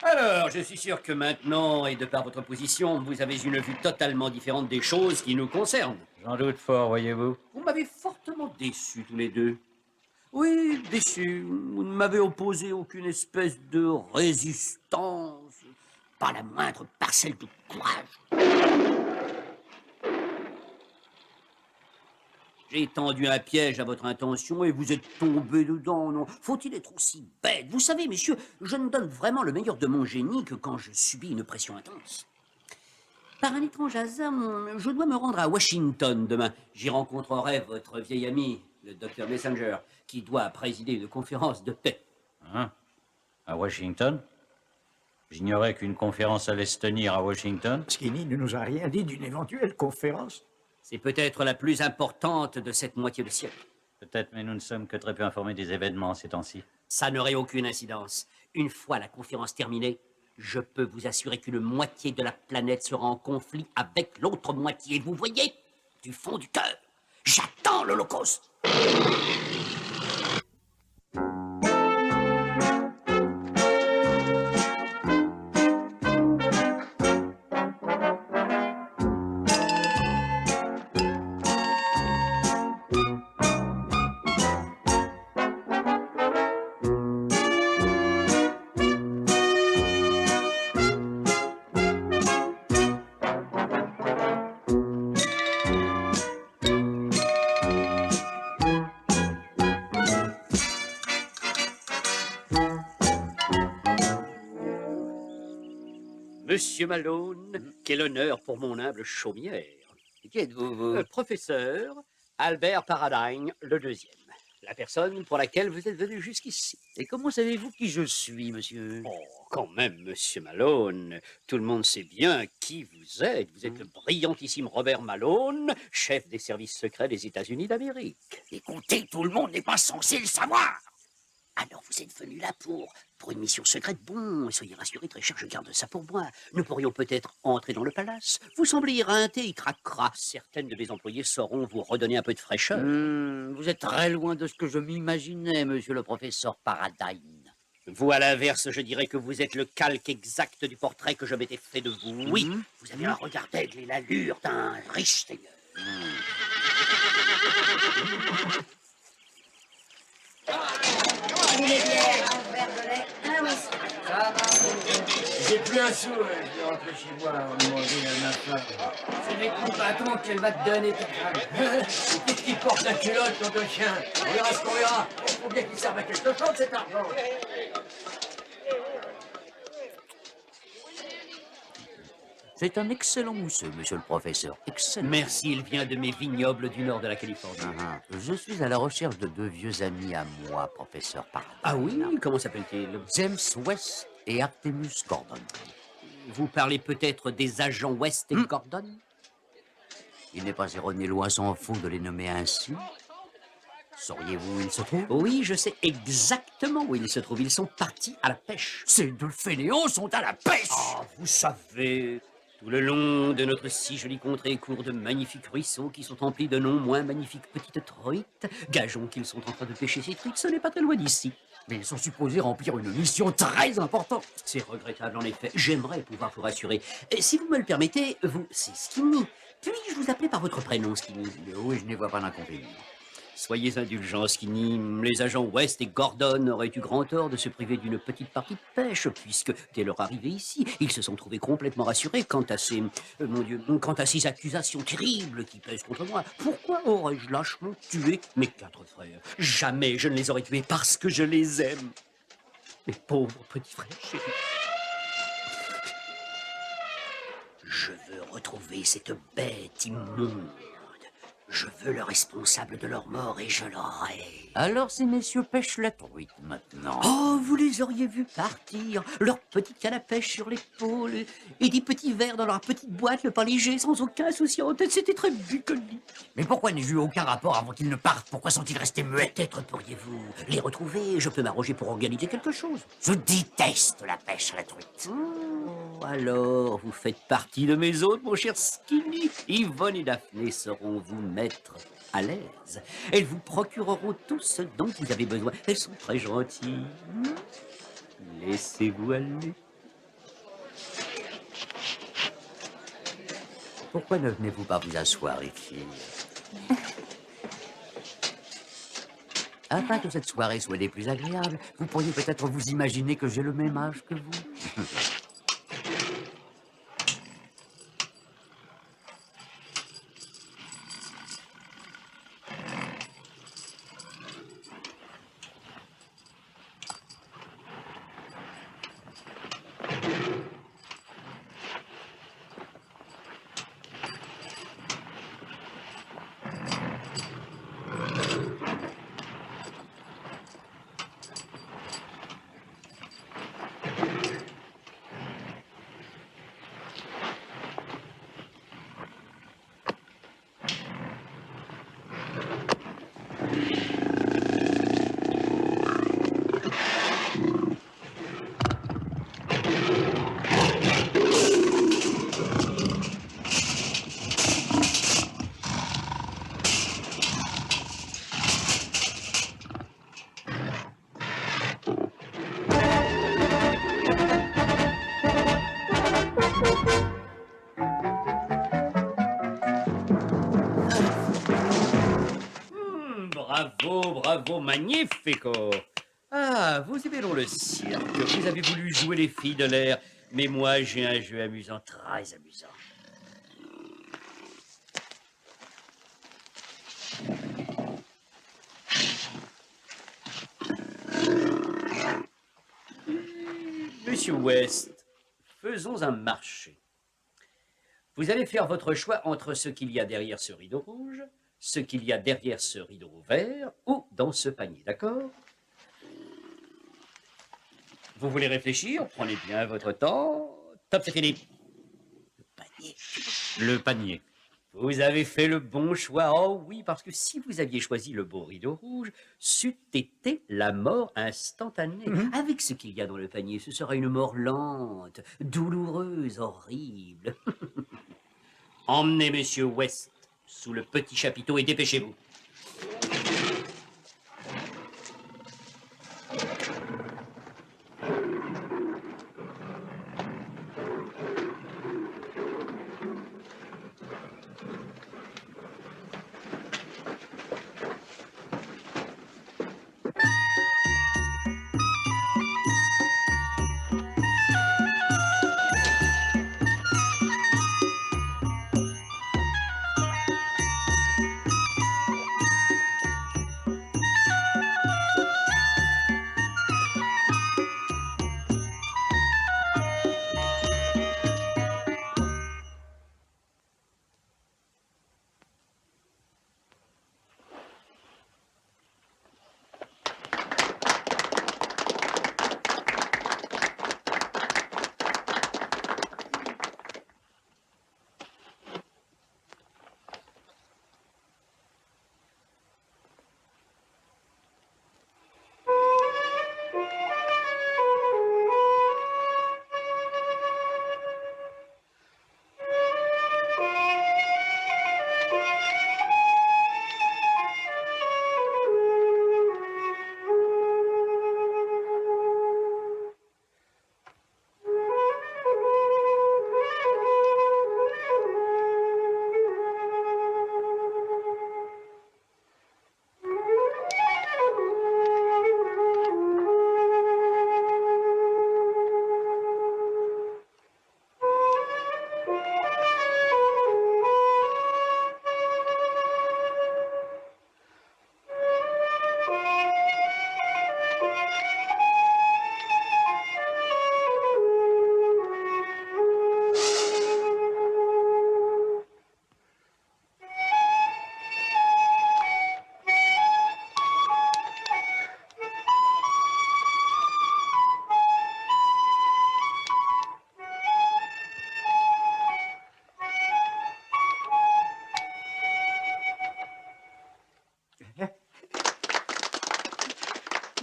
Alors, je suis sûr que maintenant, et de par votre position, vous avez une vue totalement différente des choses qui nous concernent. J'en doute fort, voyez-vous. Vous m'avez fortement déçu tous les deux. Oui, déçu. Vous ne m'avez opposé aucune espèce de résistance, Pas la moindre parcelle de courage. J'ai tendu un piège à votre intention et vous êtes tombé dedans, non? Faut-il être aussi bête? Vous savez, messieurs, je ne donne vraiment le meilleur de mon génie que quand je subis une pression intense. Par un étrange hasard, je dois me rendre à Washington demain. J'y rencontrerai votre vieil ami, le Dr Messenger, qui doit présider une conférence de paix. Hein? À Washington? J'ignorais qu'une conférence allait se tenir à Washington. Skinny ne nous a rien dit d'une éventuelle conférence. C'est peut-être la plus importante de cette moitié de siècle. Peut-être, mais nous ne sommes que très peu informés des événements ces temps-ci. Ça n'aurait aucune incidence. Une fois la conférence terminée, je peux vous assurer qu'une moitié de la planète sera en conflit avec l'autre moitié. Vous voyez, du fond du cœur, j'attends l'Holocauste. Monsieur Malone, quel honneur pour mon humble chaumière. Qui êtes-vous, vous? Professeur Albert Paradine, le deuxième. La personne pour laquelle vous êtes venu jusqu'ici. Et comment savez-vous qui je suis, monsieur? Oh, quand même, monsieur Malone. Tout le monde sait bien qui vous êtes. Vous êtes le brillantissime Robert Malone, chef des services secrets des États-Unis d'Amérique. Écoutez, tout le monde n'est pas censé le savoir. Alors vous êtes venu là pour une mission secrète? Bon, soyez rassurés, très cher, je garde ça pour moi. Nous pourrions peut-être entrer dans le palace. Vous semblez éreinté, il craquera. Certaines de mes employés sauront vous redonner un peu de fraîcheur. Vous êtes très loin de ce que je m'imaginais, monsieur le professeur Paradine. Vous, à l'inverse, je dirais que vous êtes le calque exact du portrait que je m'étais fait de vous. Oui, vous avez un regard d'aigle et l'allure d'un riche seigneur. Une bière, un verre de lait, un whisky. J'ai plus un sou, je vais rentrer chez moi en demander à ma femme. C'est des coups de bâton qu'elle va te donner, ta femme. Qu'est-ce qu'il porte la culotte, ton deux chien? On verra ce qu'on verra. Faut bien qu'il serve à quelque chose, cet argent. C'est un excellent mousseux, monsieur le professeur. Excellent. Merci, il vient de mes vignobles du nord de la Californie. Je suis à la recherche de deux vieux amis à moi, professeur Paradine. Ah oui, comment s'appelle-t-il? James West et Artemus Gordon. Vous parlez peut-être des agents West et Gordon? Il n'est pas erroné loin s'en faut de les nommer ainsi. Sauriez-vous où ils se trouvent? Oui, je sais exactement où ils se trouvent. Ils sont partis à la pêche. Ces deux fainéants sont à la pêche! Ah, vous savez, tout le long de notre si jolie contrée courent de magnifiques ruisseaux qui sont emplis de non moins magnifiques petites truites. Gageons qu'ils sont en train de pêcher ces truites, ce n'est pas très loin d'ici. Mais ils sont supposés remplir une mission très importante. C'est regrettable, en effet. J'aimerais pouvoir vous rassurer. Si vous me le permettez, vous, c'est Skinny. Puis-je vous appeler par votre prénom, Skinny? Oui, je n'y vois pas d'inconvénient. Soyez indulgents, Skinny. Les agents West et Gordon auraient eu grand tort de se priver d'une petite partie de pêche, puisque, dès leur arrivée ici, ils se sont trouvés complètement rassurés quant à ces... mon Dieu, quant à ces accusations terribles qui pèsent contre moi. Pourquoi aurais-je lâchement tué mes 4 frères? Jamais je ne les aurais tués parce que je les aime. Mes pauvres petits frères chéris. Je veux retrouver cette bête immonde. Je veux le responsable de leur mort et je l'aurai. Alors ces messieurs pêchent la truite maintenant. Oh, vous les auriez vus partir, leur petite canne à pêche sur l'épaule et des petits verres dans leur petite boîte, le pain léger, sans aucun souci en tête. C'était très bucolique. Mais pourquoi n'ai-je eu aucun rapport avant qu'ils ne partent? Pourquoi sont-ils restés muets? Peut-être pourriez-vous les retrouver. Je peux m'arranger pour organiser quelque chose. Je déteste la pêche à la truite. Oh, alors, vous faites partie de mes hôtes, mon cher Skinny. Yvonne et Daphné sauront vous mettre à l'aise. Elles vous procureront tout ce dont vous avez besoin. Elles sont très gentilles. Laissez-vous aller. Pourquoi ne venez-vous pas vous asseoir, les filles? Afin que cette soirée soit des plus agréables, vous pourriez peut-être vous imaginer que j'ai le même âge que vous. Bravo, bravo, magnifico. Ah, vous aimez donc le cirque. Vous avez voulu jouer les filles de l'air. Mais moi, j'ai un jeu amusant, très amusant. Monsieur West, faisons un marché. Vous allez faire votre choix entre ce qu'il y a derrière ce rideau rouge, ce qu'il y a derrière ce rideau vert ou dans ce panier, d'accord? Vous voulez réfléchir? Prenez bien votre temps. Top, c'est fini. Le panier. Le panier. Vous avez fait le bon choix. Oh oui, parce que si vous aviez choisi le beau rideau rouge, c'eût été la mort instantanée. Avec ce qu'il y a dans le panier, ce sera une mort lente, douloureuse, horrible. Emmenez Monsieur West sous le petit chapiteau et dépêchez-vous.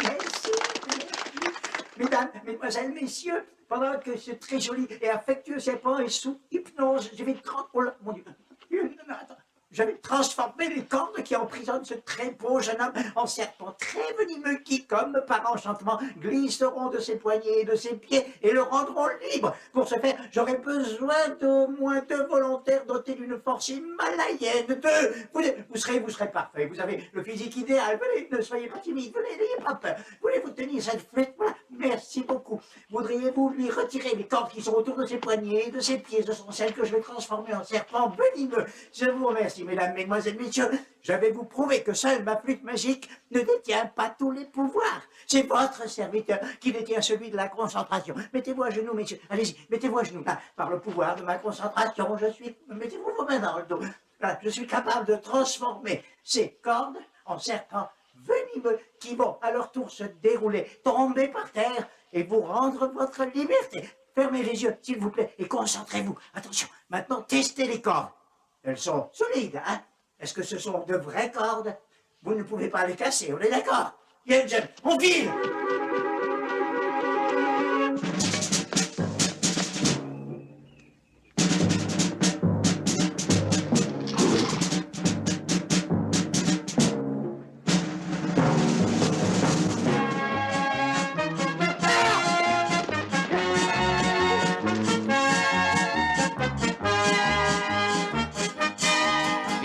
Merci. Mesdames, mesdemoiselles, messieurs, pendant que ce très joli et affectueux serpent est sous hypnose, oh là, mon Dieu. Attends. Je vais transformer les cordes qui emprisonnent ce très beau jeune homme en serpent très venimeux qui, comme par enchantement, glisseront de ses poignets et de ses pieds et le rendront libre. Pour ce faire, j'aurai besoin d'au moins 2 volontaires dotés d'une force himalayenne. 2. Vous serez parfait. Vous avez le physique idéal. Venez, ne soyez pas timide. Venez, n'ayez pas peur. Voulez-vous tenir cette flûte? Voilà. Merci beaucoup. Voudriez-vous lui retirer les cordes qui sont autour de ses poignets et de ses pieds? Ce sont celles que je vais transformer en serpent venimeux. Je vous remercie. Mesdames, mesdemoiselles, messieurs, je vais vous prouver que seule ma flûte magique ne détient pas tous les pouvoirs. C'est votre serviteur qui détient celui de la concentration. Mettez-vous à genoux, messieurs. Allez-y, mettez-vous à genoux. Là, par le pouvoir de ma concentration, mettez-vous vos mains dans le dos. Là, je suis capable de transformer ces cordes en serpents venimeux qui vont à leur tour se dérouler, tomber par terre et vous rendre votre liberté. Fermez les yeux, s'il vous plaît, et concentrez-vous. Attention, maintenant, testez les cordes. Elles sont solides, hein? Est-ce que ce sont de vraies cordes? Vous ne pouvez pas les casser, on est d'accord? Bien, James, on file!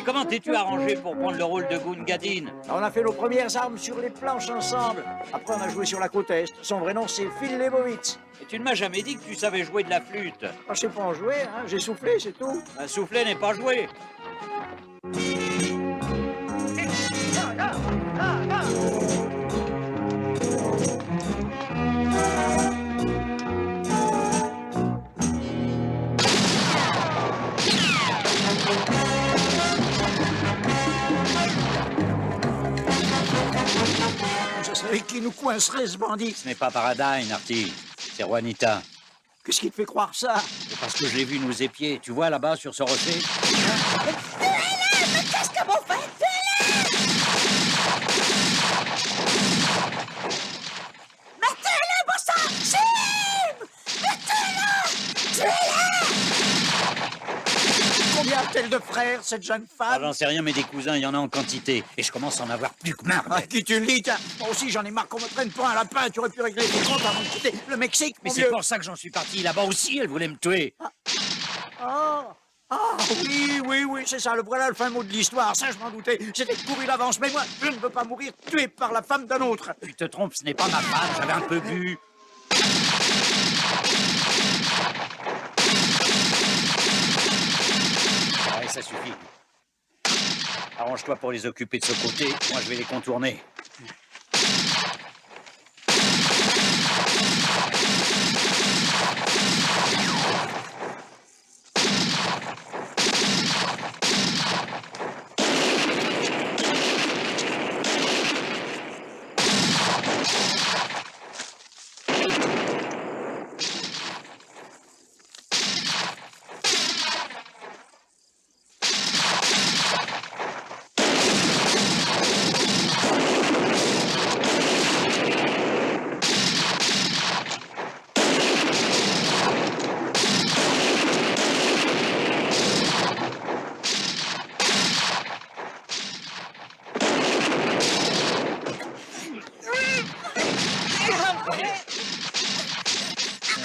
Comment t'es-tu arrangé pour prendre le rôle de Gungadin? On a fait nos premières armes sur les planches ensemble. Après, on a joué sur la côte Est. Son vrai nom, c'est Phil Lebowitz. Et tu ne m'as jamais dit que tu savais jouer de la flûte. Ah, je sais pas en jouer, hein. J'ai soufflé, c'est tout. Un soufflet n'est pas joué. Et qui nous coincerait, ce bandit? Ce n'est pas Paradine, Artie. C'est Juanita. Qu'est-ce qui te fait croire ça? C'est parce que je l'ai vu nous épier. Tu vois là-bas sur ce rocher? Tuez-la! Mais qu'est-ce que vous faites? Tuez-la! Mettez-la, bon sang! Jim! Mettez-la! Tuez-la! Combien a-t-elle de frères, cette jeune Ah, femme? j'en sais rien, mais des cousins, il y en a en quantité. Et je commence à en avoir plus que marre. Ah, qui tu le dis, tiens. Moi aussi, j'en ai marre qu'on me traîne pour un lapin. Tu aurais pu régler tes comptes avant de quitter le Mexique, Mais mon c'est vieux. pour ça que j'en suis parti. Là-bas aussi, elle voulait me tuer. Oui, c'est ça, voilà le fin mot de l'histoire, ça je m'en doutais, c'était couru d'avance, mais moi, je ne veux pas mourir tué par la femme d'un autre. Tu te trompes, ce n'est pas ma femme, j'avais un peu bu. Ouais, ça suffit. Arrange-toi pour les occuper de ce côté, moi je vais les contourner.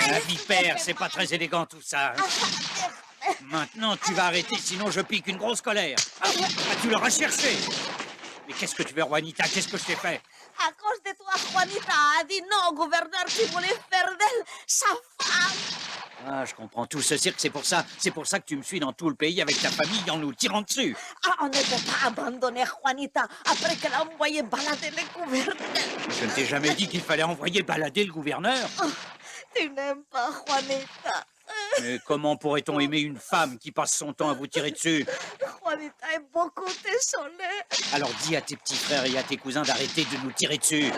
La vipère, c'est pas très élégant tout ça. Maintenant, tu vas arrêter, sinon je pique une grosse colère. Ah, tu l'auras cherché. Mais qu'est-ce que tu veux, Juanita? Qu'est-ce que je t'ai fait? À cause de toi, Juanita a dit non au gouverneur qui voulait faire d'elle sa femme. Ah, je comprends tout ce cirque, c'est pour ça que tu me suis dans tout le pays avec ta famille en nous tirant dessus. Ah, on ne peut pas abandonner Juanita après qu'elle a envoyé balader le gouverneur. Je ne t'ai jamais dit qu'il fallait envoyer balader le gouverneur. Oh, tu n'aimes pas Juanita. Mais comment pourrait-on aimer une femme qui passe son temps à vous tirer dessus? Juanita est beaucoup désolée. Alors dis à tes petits frères et à tes cousins d'arrêter de nous tirer dessus.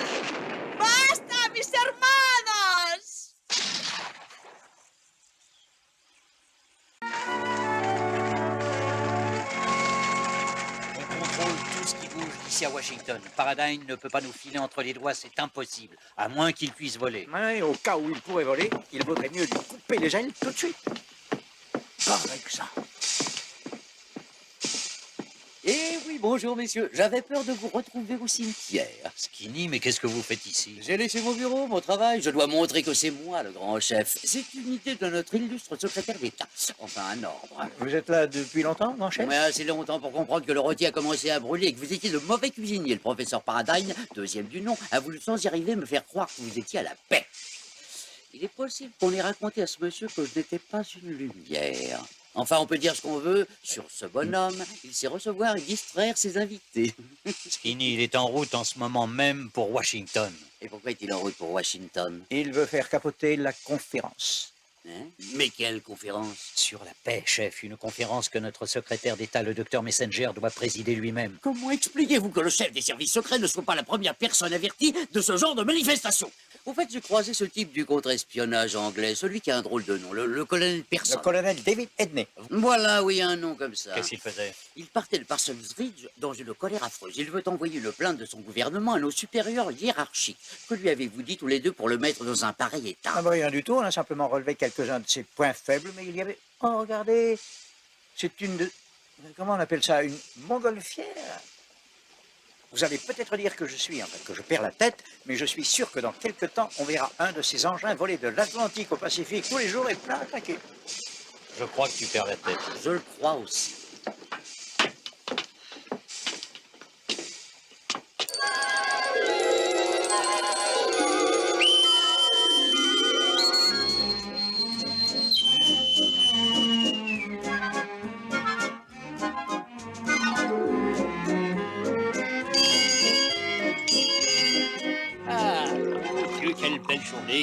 ¡Basta, mis hermanos! On contrôle tout ce qui bouge ici à Washington. Paradine ne peut pas nous filer entre les doigts, c'est impossible. À moins qu'il puisse voler. Ouais, au cas où il pourrait voler, il vaudrait mieux lui couper les ailes tout de suite. Pareil que ça. Eh oui, bonjour messieurs. J'avais peur de vous retrouver au cimetière. Skinny, mais qu'est-ce que vous faites ici? J'ai laissé mon bureau, mon travail. Je dois montrer que c'est moi le grand chef. C'est une idée de notre illustre secrétaire d'État. Enfin, un ordre. Vous êtes là depuis longtemps, mon chef? Mais assez longtemps pour comprendre que le rôti a commencé à brûler et que vous étiez de mauvais cuisinier. Le professeur Paradine, deuxième du nom, a voulu sans y arriver me faire croire que vous étiez à la paix. Il est possible qu'on ait raconté à ce monsieur que je n'étais pas une lumière. Enfin, on peut dire ce qu'on veut sur ce bonhomme. Il sait recevoir et distraire ses invités. Skinny, il est en route en ce moment même pour Washington. Et pourquoi est-il en route pour Washington? Il veut faire capoter la conférence. Hein? Mais quelle conférence? Sur la paix, chef, une conférence que notre secrétaire d'État, le docteur Messenger, doit présider lui-même. Comment expliquez-vous que le chef des services secrets ne soit pas la première personne avertie de ce genre de manifestation? Au fait, j'ai croisé ce type du contre-espionnage anglais, celui qui a un drôle de nom, le colonel Pearson. Le colonel David Edney. Voilà, oui, un nom comme ça. Qu'est-ce qu'il faisait? Il partait de Parsons Ridge dans une colère affreuse. Il veut envoyer une plainte de son gouvernement à nos supérieurs hiérarchiques. Que lui avez-vous dit tous les deux pour le mettre dans un pareil état? Ah ben rien du tout, on a simplement relevé quelques-uns de ses points faibles, mais il y avait... Oh, regardez, c'est une de... Comment on appelle ça? Une montgolfière. Vous allez peut-être dire que que je perds la tête, mais je suis sûr que dans quelques temps, on verra un de ces engins voler de l'Atlantique au Pacifique tous les jours et plein à craquer. Je crois que tu perds la tête. Je le crois aussi.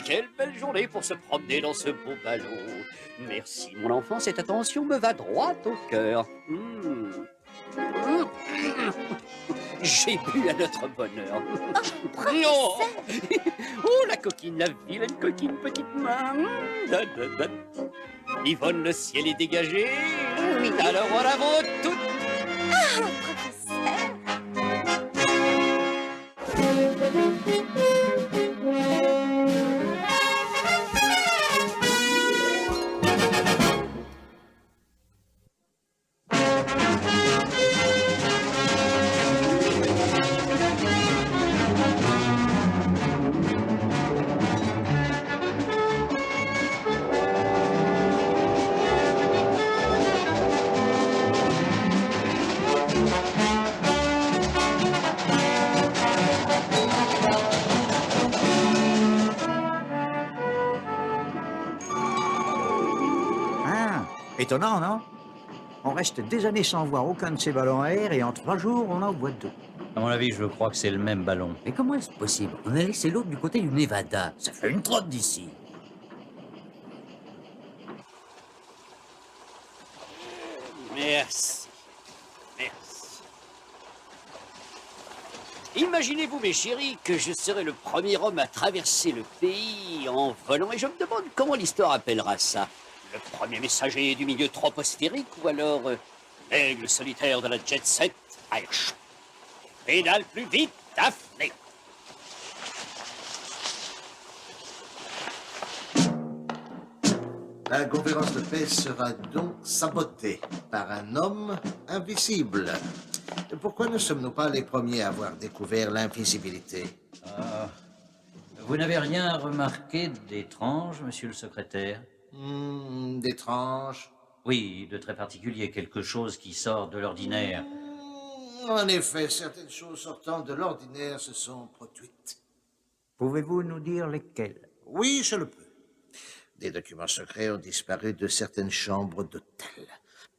Quelle belle journée pour se promener dans ce beau ballon. Merci, mon enfant, cette attention me va droit au cœur. J'ai bu à notre bonheur. Oh, oh, la coquine, la vilaine coquine, petite main. Yvonne, le ciel est dégagé. Oui. Alors on la vaut toute. Ah, professeur. Étonnant, non? On reste des années sans voir aucun de ces ballons à air et en 3 jours, on en voit 2. À mon avis, je crois que c'est le même ballon. Mais comment est-ce possible? On a laissé l'autre du côté du Nevada. Ça fait une trotte d'ici. Merci. Merci. Imaginez-vous, mes chéris, que je serai le premier homme à traverser le pays en volant, et je me demande comment l'histoire appellera ça. Le premier messager du milieu troposphérique, ou alors l'aigle solitaire de la jet set, Airshot. Pédale plus vite, Daphné. La conférence de paix sera donc sabotée par un homme invisible. Pourquoi ne sommes-nous pas les premiers à avoir découvert l'invisibilité? Vous n'avez rien remarqué d'étrange, monsieur le secrétaire? D'étrange? Oui, de très particulier, quelque chose qui sort de l'ordinaire. En effet, certaines choses sortant de l'ordinaire se sont produites. Pouvez-vous nous dire lesquelles? Oui, je le peux. Des documents secrets ont disparu de certaines chambres d'hôtel.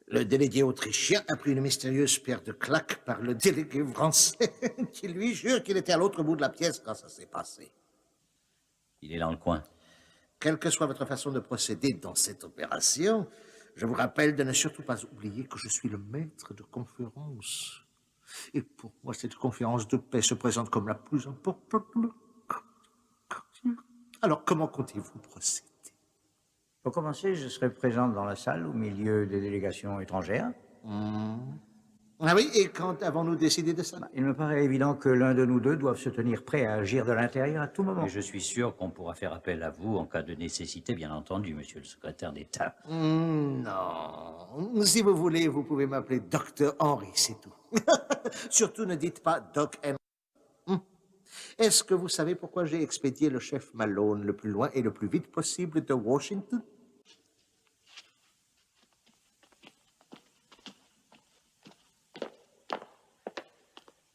Le délégué autrichien a pris une mystérieuse paire de claques par le délégué français, qui lui jure qu'il était à l'autre bout de la pièce quand ça s'est passé. Il est dans le coin. Quelle que soit votre façon de procéder dans cette opération, je vous rappelle de ne surtout pas oublier que je suis le maître de conférence. Et pour moi, cette conférence de paix se présente comme la plus importante. Alors, comment comptez-vous procéder? Pour commencer, je serai présente dans la salle au milieu des délégations étrangères. Ah oui, et quand avons-nous décidé de ça? Il me paraît évident que l'un de nous deux doit se tenir prêt à agir de l'intérieur à tout moment. Et je suis sûr qu'on pourra faire appel à vous en cas de nécessité, bien entendu, monsieur le secrétaire d'État. Non. Si vous voulez, vous pouvez m'appeler Dr. Henry, c'est tout. Surtout ne dites pas Doc Henry. Est-ce que vous savez pourquoi j'ai expédié le chef Malone le plus loin et le plus vite possible de Washington?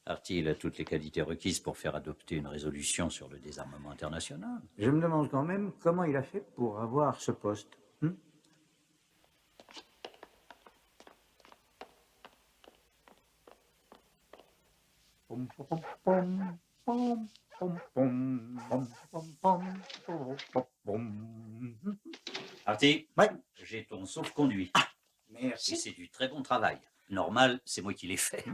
Artie, il a toutes les qualités requises pour faire adopter une résolution sur le désarmement international. Je me demande quand même comment il a fait pour avoir ce poste. Artie, ouais. J'ai ton sauf-conduit. Merci. Et c'est du très bon travail. Normal, c'est moi qui l'ai fait.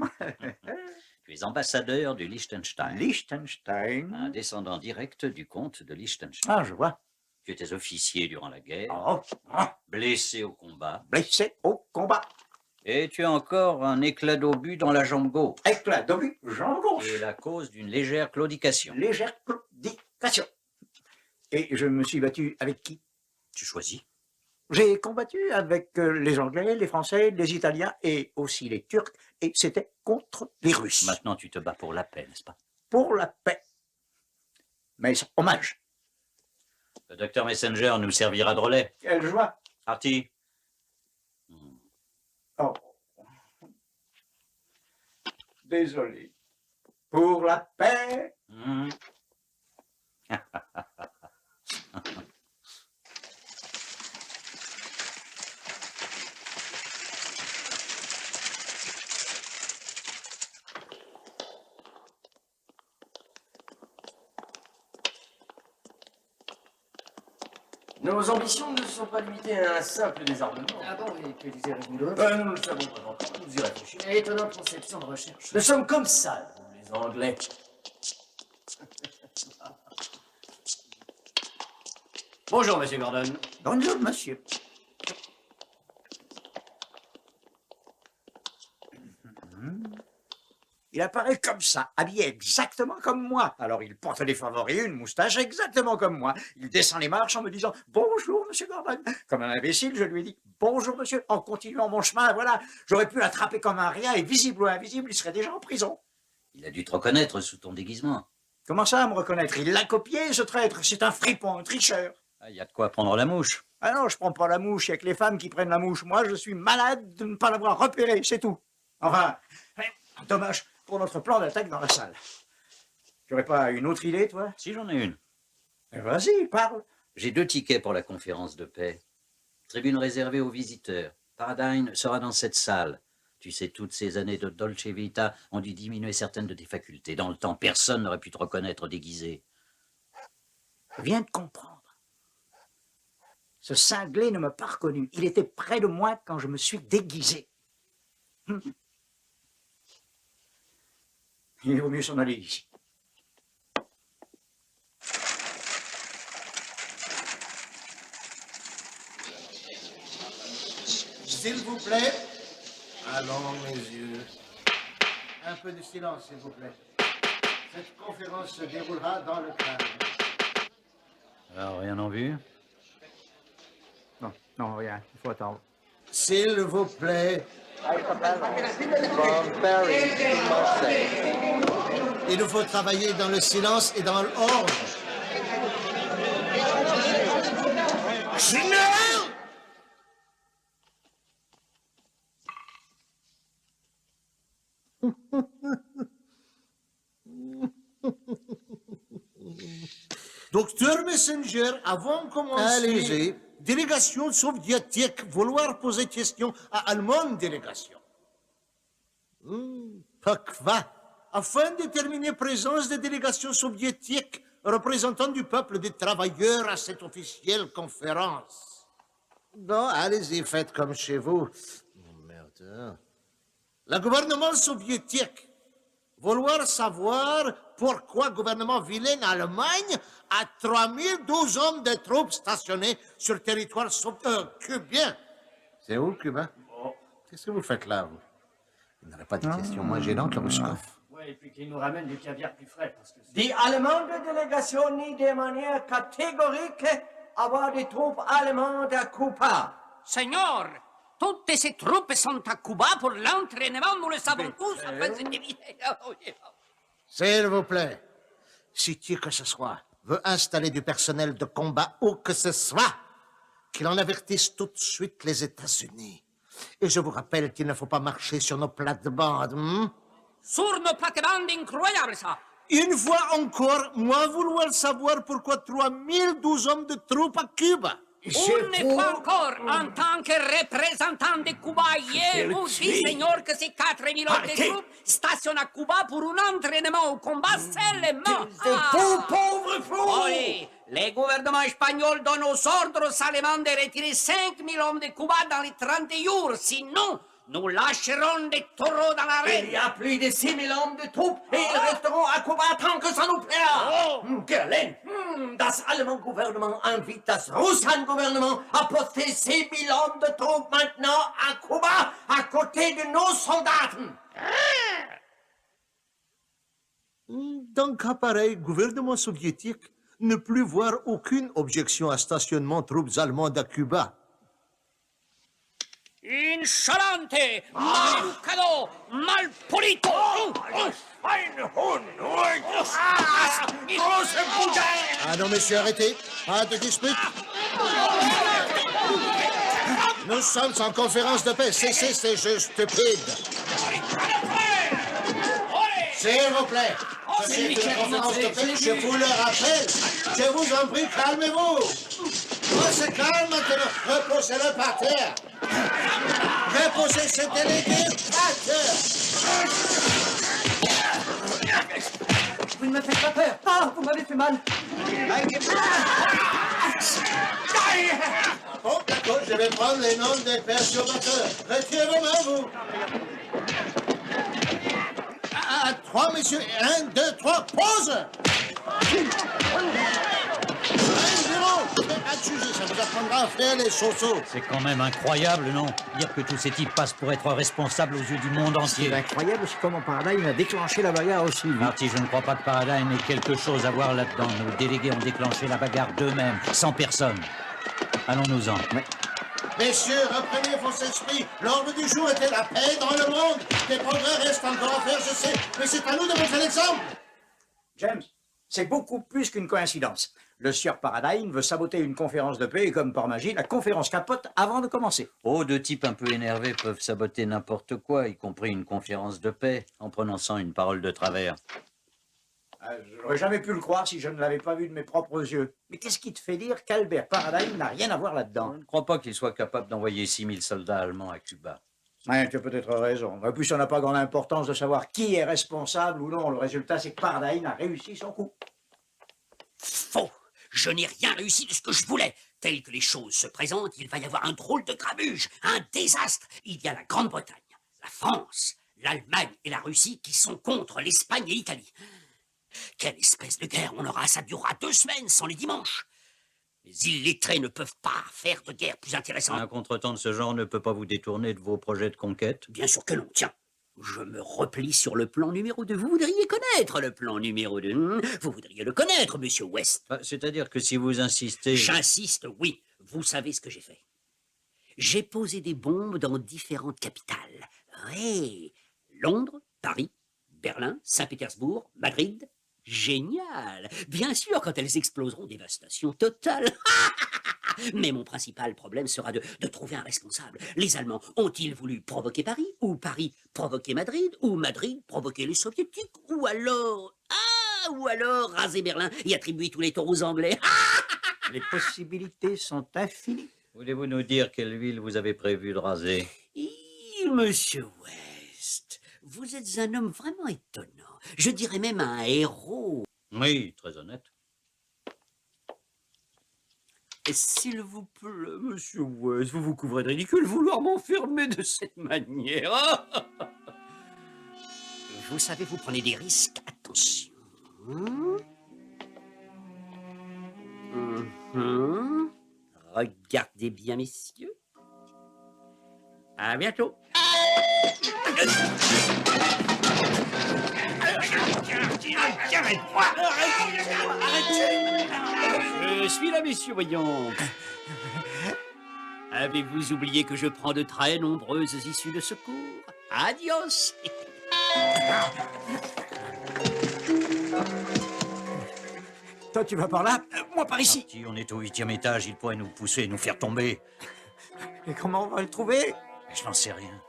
Tu es ambassadeur du Liechtenstein. Liechtenstein. Un descendant direct du comte de Liechtenstein. Ah, je vois. Tu étais officier durant la guerre. Oh. Blessé au combat. Blessé au combat. Et tu as encore un éclat d'obus dans la jambe gauche. Éclat d'obus, jambe gauche. Et la cause d'une légère claudication. Légère claudication. Et je me suis battu avec qui? Tu choisis. J'ai combattu avec les Anglais, les Français, les Italiens et aussi les Turcs, et c'était contre les Russes. Maintenant, tu te bats pour la paix, n'est-ce pas? Pour la paix. Mais hommage. Le docteur Messenger nous servira de relais. Quelle joie. Artie. Oh. Désolé. Pour la paix. Nos ambitions ne sont pas limitées à un simple désarmement. Ah bon, et que désirez-vous d'autre? Nous ne le savons pas encore, nous y réfléchissons. Étonnante conception de recherche. Nous sommes comme ça, nous, les Anglais. Bonjour, monsieur Gordon. Bonjour, monsieur. Il apparaît comme ça, habillé exactement comme moi. Alors il porte des favoris, une moustache exactement comme moi. Il descend les marches en me disant « Bonjour, monsieur Gordon ». Comme un imbécile, je lui ai dit « Bonjour, monsieur », en continuant mon chemin. Voilà, j'aurais pu l'attraper comme un rien et visible ou invisible, il serait déjà en prison. Il a dû te reconnaître sous ton déguisement. Comment ça, me reconnaître? Il l'a copié, ce traître. C'est un fripon, un tricheur. Il y a de quoi prendre la mouche. Ah non, je prends pas la mouche, il y a que les femmes qui prennent la mouche. Moi, je suis malade de ne pas l'avoir repéré, c'est tout. Enfin, dommage pour notre plan d'attaque dans la salle. Tu n'aurais pas une autre idée, toi? Si, j'en ai une. Vas-y, parle. J'ai 2 tickets pour la conférence de paix. Tribune réservée aux visiteurs. Paradine sera dans cette salle. Tu sais, toutes ces années de Dolce Vita ont dû diminuer certaines de tes facultés. Dans le temps, personne n'aurait pu te reconnaître déguisé. Je viens de comprendre. Ce cinglé ne m'a pas reconnu. Il était près de moi quand je me suis déguisé. Il vaut mieux s'en aller ici. S'il vous plaît. Allons, mes yeux. Un peu de silence, s'il vous plaît. Cette conférence se déroulera dans le calme. Alors, rien en vue? Non, non, rien. Il faut attendre. S'il vous plaît. Il nous faut travailler dans le silence et dans l'ordre. Docteur Messenger, avant de commencer... Allez-y. délégation soviétique vouloir poser question à allemande délégation. Pourquoi? Afin de déterminer présence des délégations soviétiques représentant du peuple des travailleurs à cette officielle conférence. Non, allez-y, faites comme chez vous. Oh, merde. Le gouvernement soviétique vouloir savoir pourquoi le gouvernement vilain Allemagne a 3012 hommes de troupes stationnés sur le territoire cubain. C'est où, Cuba? Qu'est-ce que vous faites là, vous? Vous n'aurez pas de questions moins gênantes, Louskov. Ouais, et puis qu'il nous ramène du caviar plus frais, parce que... Die allemande délégation nie de manière catégorique avoir des troupes allemandes à Cuba. Seigneur, toutes ces troupes sont à Cuba pour l'entraînement, nous le savons tous. S'il vous plaît, si qui que ce soit veut installer du personnel de combat où que ce soit, qu'il en avertisse tout de suite les États-Unis. Et je vous rappelle qu'il ne faut pas marcher sur nos plates-bandes. Sur nos plates-bandes, incroyable ça. Une fois encore, moi vouloir savoir pourquoi 3012 hommes de troupes à Cuba. Une fois encore, en tant que représentant de Cuba, hier vous dites, Seigneur, que ces 4000 hommes de troupes stationnent à Cuba pour un entraînement au combat seulement. Pauvre fou! Oui, le gouvernement espagnol donne aux ordres aux Allemands de retirer 5000 hommes de Cuba dans les 30 jours, sinon nous lâcherons des taureaux dans l'arène. Il y a plus de 6000 hommes de troupes et ils resteront à Cuba tant que ça nous plaira. Gerlen, das allemand gouvernement invite das Russland gouvernement à poster 6000 hommes de troupes maintenant à Cuba à côté de nos soldats. Dans cas pareil, gouvernement soviétique ne plus voir aucune objection à stationnement troupes allemandes à Cuba. Insolente, maleducado, malpolito. Ah non, monsieur, arrêtez. Pas de dispute. Nous sommes en conférence de paix. Cessez ces jeux stupides. S'il vous plaît. C'est une conférence de paix. Je vous le rappelle. Je vous en prie, calmez-vous. On se calme maintenant. Reposez-le par terre. Reposez ce délégué par terre. Vous ne me faites pas peur. Ah, vous m'avez fait mal. Bon, d'accord, je vais prendre les noms des perturbateurs. Retirez vos mains, vous. 3, messieurs. 1, 2, 3, pause. 1-0. Ça vous apprendra à faire les chausseaux. C'est quand même incroyable, non? Dire que tous ces types passent pour être responsables aux yeux du monde entier. C'est incroyable, c'est comment Paradigm a déclenché la bagarre aussi. Marty, je ne crois pas que Paradigm ait quelque chose à voir là-dedans. Nos délégués ont déclenché la bagarre d'eux-mêmes, sans personne. Allons-nous-en. Ouais. Messieurs, reprenez vos esprits. L'ordre du jour était la paix dans le monde. Des progrès restent encore à faire, je sais, mais c'est à nous de montrer l'exemple. James, c'est beaucoup plus qu'une coïncidence. Le sieur Paradigm veut saboter une conférence de paix et comme par magie, la conférence capote avant de commencer. Oh, deux types un peu énervés peuvent saboter n'importe quoi, y compris une conférence de paix, en prononçant une parole de travers. Je n'aurais jamais pu le croire si je ne l'avais pas vu de mes propres yeux. Mais qu'est-ce qui te fait dire qu'Albert Paradigm n'a rien à voir là-dedans? Je ne crois pas qu'il soit capable d'envoyer 6000 soldats allemands à Cuba. Ouais, tu as peut-être raison. En plus, ça n'a pas grande importance de savoir qui est responsable ou non. Le résultat, c'est que Paradigm a réussi son coup. Faux! Je n'ai rien réussi de ce que je voulais. Tel que les choses se présentent, il va y avoir un drôle de grabuge, un désastre. Il y a la Grande-Bretagne, la France, l'Allemagne et la Russie qui sont contre l'Espagne et l'Italie. Quelle espèce de guerre on aura, ça durera 2 semaines sans les dimanches. Les illettrés ne peuvent pas faire de guerre plus intéressante. Un contretemps de ce genre ne peut pas vous détourner de vos projets de conquête? Bien sûr que non, tiens. Je me replie sur le plan numéro 2. Vous voudriez connaître le plan numéro 2. Vous voudriez le connaître, monsieur West. C'est-à-dire que si vous insistez... J'insiste, oui. Vous savez ce que j'ai fait. J'ai posé des bombes dans différentes capitales. Oui. Londres, Paris, Berlin, Saint-Pétersbourg, Madrid. Génial. Bien sûr, quand elles exploseront, dévastation totale. Mais mon principal problème sera de trouver un responsable. Les Allemands ont-ils voulu provoquer Paris? Ou Paris provoquer Madrid? Ou Madrid provoquer les Soviétiques? Ou alors... ou alors raser Berlin et attribuer tous les torts aux Anglais? Les possibilités sont infinies. Voulez-vous nous dire quelle ville vous avez prévu de raser? Monsieur West, vous êtes un homme vraiment étonnant. Je dirais même un héros. Oui, très honnête. S'il vous plaît, monsieur West, vous vous couvrez de ridicule, vouloir m'enfermer de cette manière. Vous savez, vous prenez des risques. Attention. Regardez bien, messieurs. À bientôt. Je suis là, messieurs, voyons. Avez-vous oublié que je prends de très nombreuses issues de secours? Adios. Toi, tu vas par là, moi par ici. Si on est au 8e étage, il pourrait nous pousser et nous faire tomber. Et comment on va le trouver? Je n'en sais rien.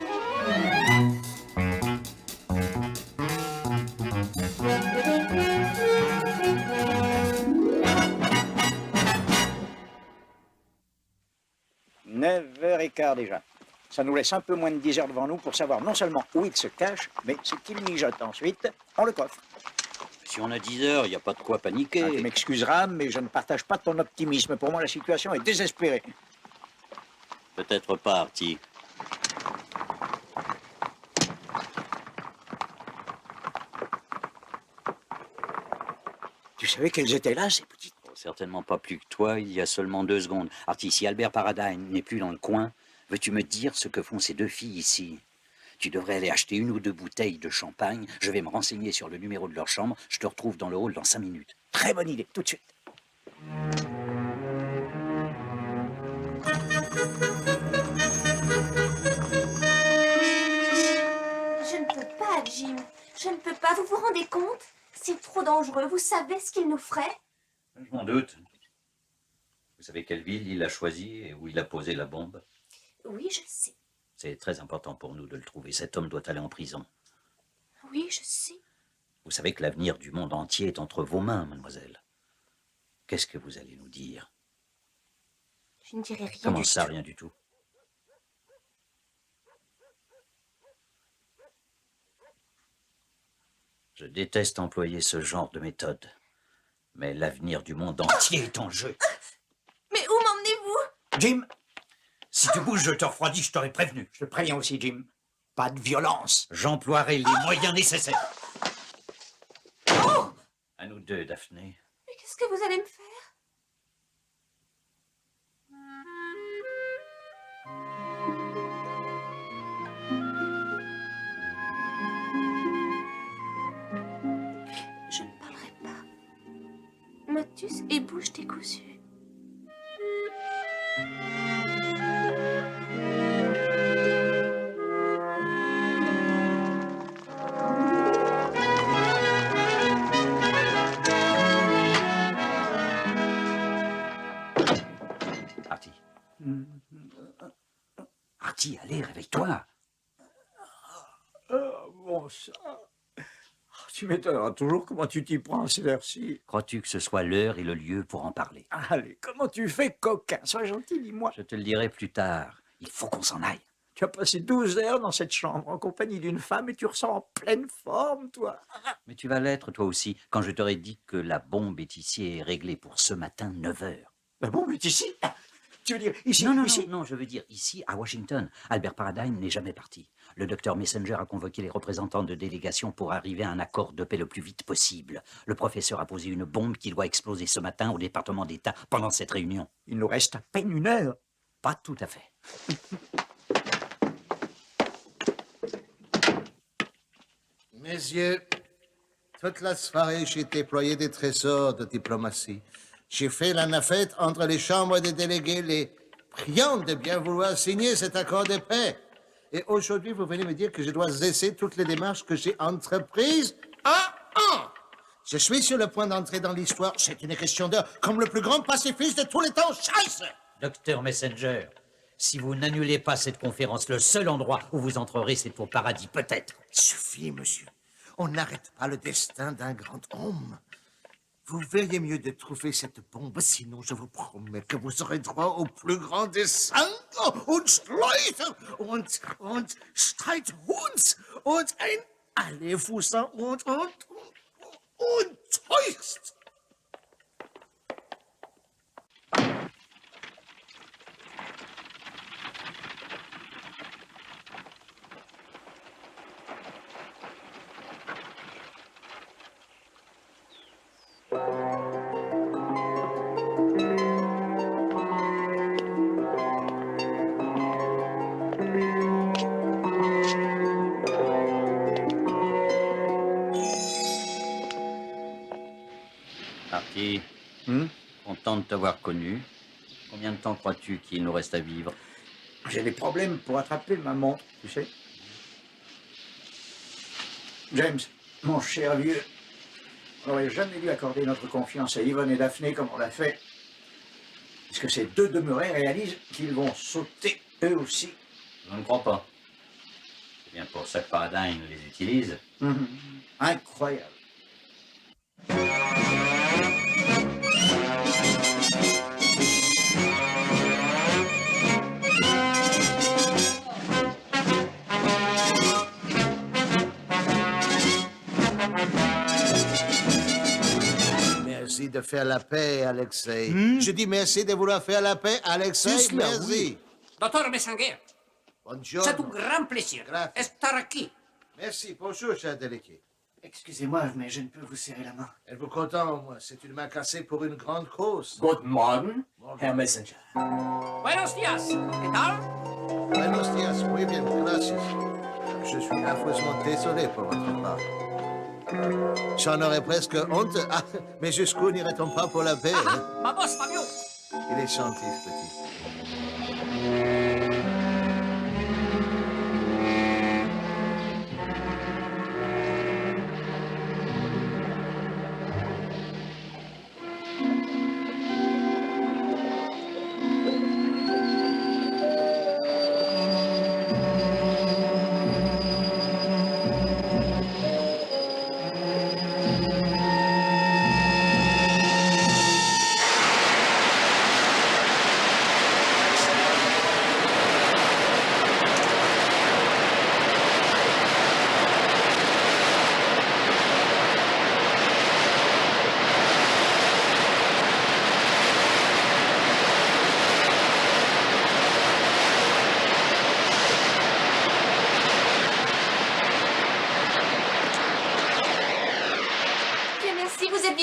Neuf heures et quart déjà. Ça nous laisse un peu moins de 10 heures devant nous pour savoir non seulement où il se cache, mais ce qu'il mijote ensuite, on le coffre. Si on a 10 heures, il n'y a pas de quoi paniquer. Ah, tu m'excuseras, mais je ne partage pas ton optimisme. Pour moi, la situation est désespérée. Peut-être pas, Artie. Tu savais qu'elles étaient là, ces petites? Oh, certainement pas plus que toi, il y a seulement 2 secondes. Artie, si Albert Paradine n'est plus dans le coin, veux-tu me dire ce que font ces 2 filles ici? Tu devrais aller acheter 1 ou 2 bouteilles de champagne. Je vais me renseigner sur le numéro de leur chambre. Je te retrouve dans le hall dans 5 minutes. Très bonne idée, tout de suite. Je ne peux pas, Jim. Je ne peux pas. Vous vous rendez compte? C'est trop dangereux. Vous savez ce qu'il nous ferait? Je m'en doute. Vous savez quelle ville il a choisi et où il a posé la bombe? Oui, je sais. C'est très important pour nous de le trouver. Cet homme doit aller en prison. Oui, je sais. Vous savez que l'avenir du monde entier est entre vos mains, mademoiselle. Qu'est-ce que vous allez nous dire? Je ne dirai rien Comment du ça, tout. rien du tout? Je déteste employer ce genre de méthode. Mais l'avenir du monde entier est en jeu. Mais où m'emmenez-vous? Jim, si tu bouges, je te refroidis, je t'aurais prévenu. Je te préviens aussi, Jim. Pas de violence. J'emploierai les moyens nécessaires. Oh! À nous deux, Daphné. Mais qu'est-ce que vous allez me faire? Je ne parlerai pas. Motus et bouche décousue. Artie. Artie, allez, réveille-toi. Bon sang. Tu m'étonneras toujours comment tu t'y prends à cette heure-ci. Crois-tu que ce soit l'heure et le lieu pour en parler? Allez, comment tu fais, coquin? Sois gentil, dis-moi. Je te le dirai plus tard. Il faut qu'on s'en aille. Tu as passé 12 heures dans cette chambre en compagnie d'une femme et tu ressens en pleine forme, toi. Mais tu vas l'être, toi aussi, quand je t'aurai dit que la bombe est ici et réglée pour ce matin, 9 heures. La bombe est ici? Tu veux dire ici? Non, ici? non, je veux dire ici, à Washington. Albert Paradine n'est jamais parti. Le docteur Messenger a convoqué les représentants de délégation pour arriver à un accord de paix le plus vite possible. Le professeur a posé une bombe qui doit exploser ce matin au département d'État pendant cette réunion. Il nous reste à peine 1 heure. Pas tout à fait. Messieurs, toute la soirée, j'ai déployé des trésors de diplomatie. J'ai fait la navette entre les chambres des délégués, les priant de bien vouloir signer cet accord de paix. Et aujourd'hui, vous venez me dire que je dois cesser toutes les démarches que j'ai entreprises? Je suis sur le point d'entrer dans l'histoire. C'est une question d'heure, comme le plus grand pacifiste de tous les temps. Chasse! Docteur Messenger, si vous n'annulez pas cette conférence, le seul endroit où vous entrerez, c'est au paradis, peut-être. Il suffit, monsieur. On n'arrête pas le destin d'un grand homme. Vous verriez mieux de trouver cette bombe, sinon je vous promets que vous aurez droit au plus grand des sangs und Schleuse und Streithunds und ein Allefusser und Teust. Artie, content de t'avoir connu. Combien de temps crois-tu qu'il nous reste à vivre? J'ai des problèmes pour attraper ma montre, tu sais. James, mon cher vieux, on n'aurait jamais dû accorder notre confiance à Yvonne et Daphné comme on l'a fait. Parce que ces deux demeurés réalisent qu'ils vont sauter eux aussi. Je ne crois pas. C'est bien pour ça que Paradine les utilise. Incroyable. Merci de faire la paix, Alexei. Je dis merci de vouloir faire la paix, Alexei. Merci. Docteur Messenger, Bonjour. c'est un grand plaisir d'être ici. Merci, bonjour, cher délégué. Excusez-moi, mais je ne peux vous serrer la main. Êtes-vous content, moi? C'est une main cassée pour une grande cause. Guten Morgen, Herr Messenger. Buenos dias, ¿qué tal? Buenos dias, muy bien, gracias. Je suis affreusement désolé pour votre part. J'en aurais presque honte. Ah, mais jusqu'où n'irait-on pas pour la paix? Hein? Vamos, Fabio. Il est gentil, ce petit.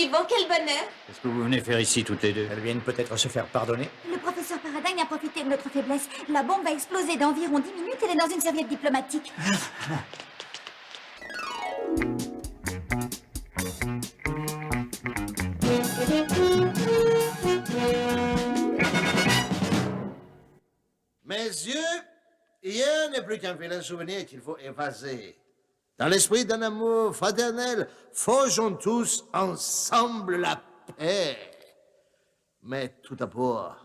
vivant, quel bonheur! Qu'est-ce que vous venez faire ici, toutes les deux? Elles viennent peut-être se faire pardonner. Le professeur Paradine a profité de notre faiblesse. La bombe va exploser d'environ 10 minutes. Elle est dans une serviette diplomatique. Mes yeux, hier n'est plus qu'un vilain souvenir qu'il faut effacer. Dans l'esprit d'un amour fraternel, forgeons tous ensemble la paix. Mais tout d'abord,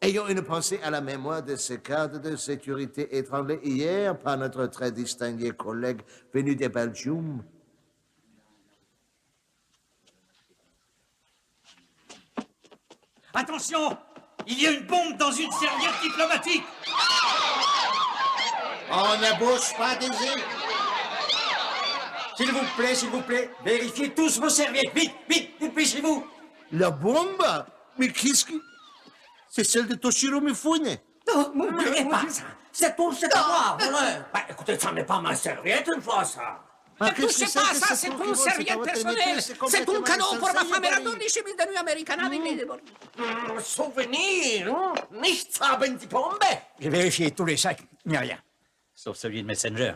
ayons une pensée à la mémoire de ces cadres de sécurité étranglés hier par notre très distingué collègue venu de Belgium. Attention! Il y a une bombe dans une serviette diplomatique! On ne bouge pas d'ici! S'il vous plaît, vérifiez tous vos serviettes. Vite, vite, dépêchez-vous. La bombe? Mais qu'est-ce que... C'est celle de Toshiro Mifune. Non, n'oubliez pas ça. C'est tout, c'est à moi, voleur. Bah, écoutez, ça n'est pas ma serviette une fois, ça. Ah, Ne touchez pas à ça, c'est une serviette personnelle. C'est un cadeau pour ma femme et la donne chez mes amis américains. Souvenir, nichts haben die Bombe. J'ai vérifié tous les sacs, il n'y a rien. Sauf celui de Messenger.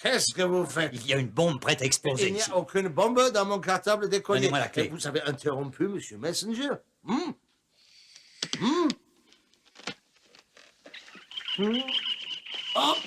Qu'est-ce que vous faites? Il y a une bombe prête à exploser Il n'y ici. a aucune bombe dans mon cartable décollé. Donnez-moi la clé. Vous avez interrompu, monsieur Messenger. Hop.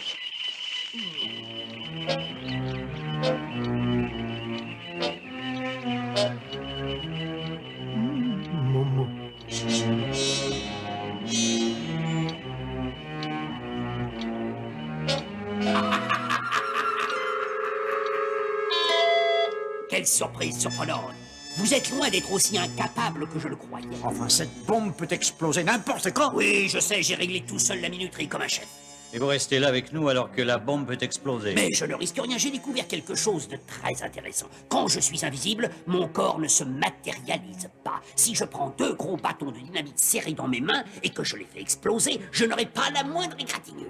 Quelle surprise surprenante. Vous êtes loin d'être aussi incapable que je le croyais. Enfin, cette bombe peut exploser n'importe quand. Oui, je sais, j'ai réglé tout seul la minuterie comme un chef. Et vous restez là avec nous alors que la bombe peut exploser. Mais je ne risque rien, j'ai découvert quelque chose de très intéressant. Quand je suis invisible, mon corps ne se matérialise pas. Si je prends 2 gros bâtons de dynamite serrés dans mes mains et que je les fais exploser, je n'aurai pas la moindre égratignure.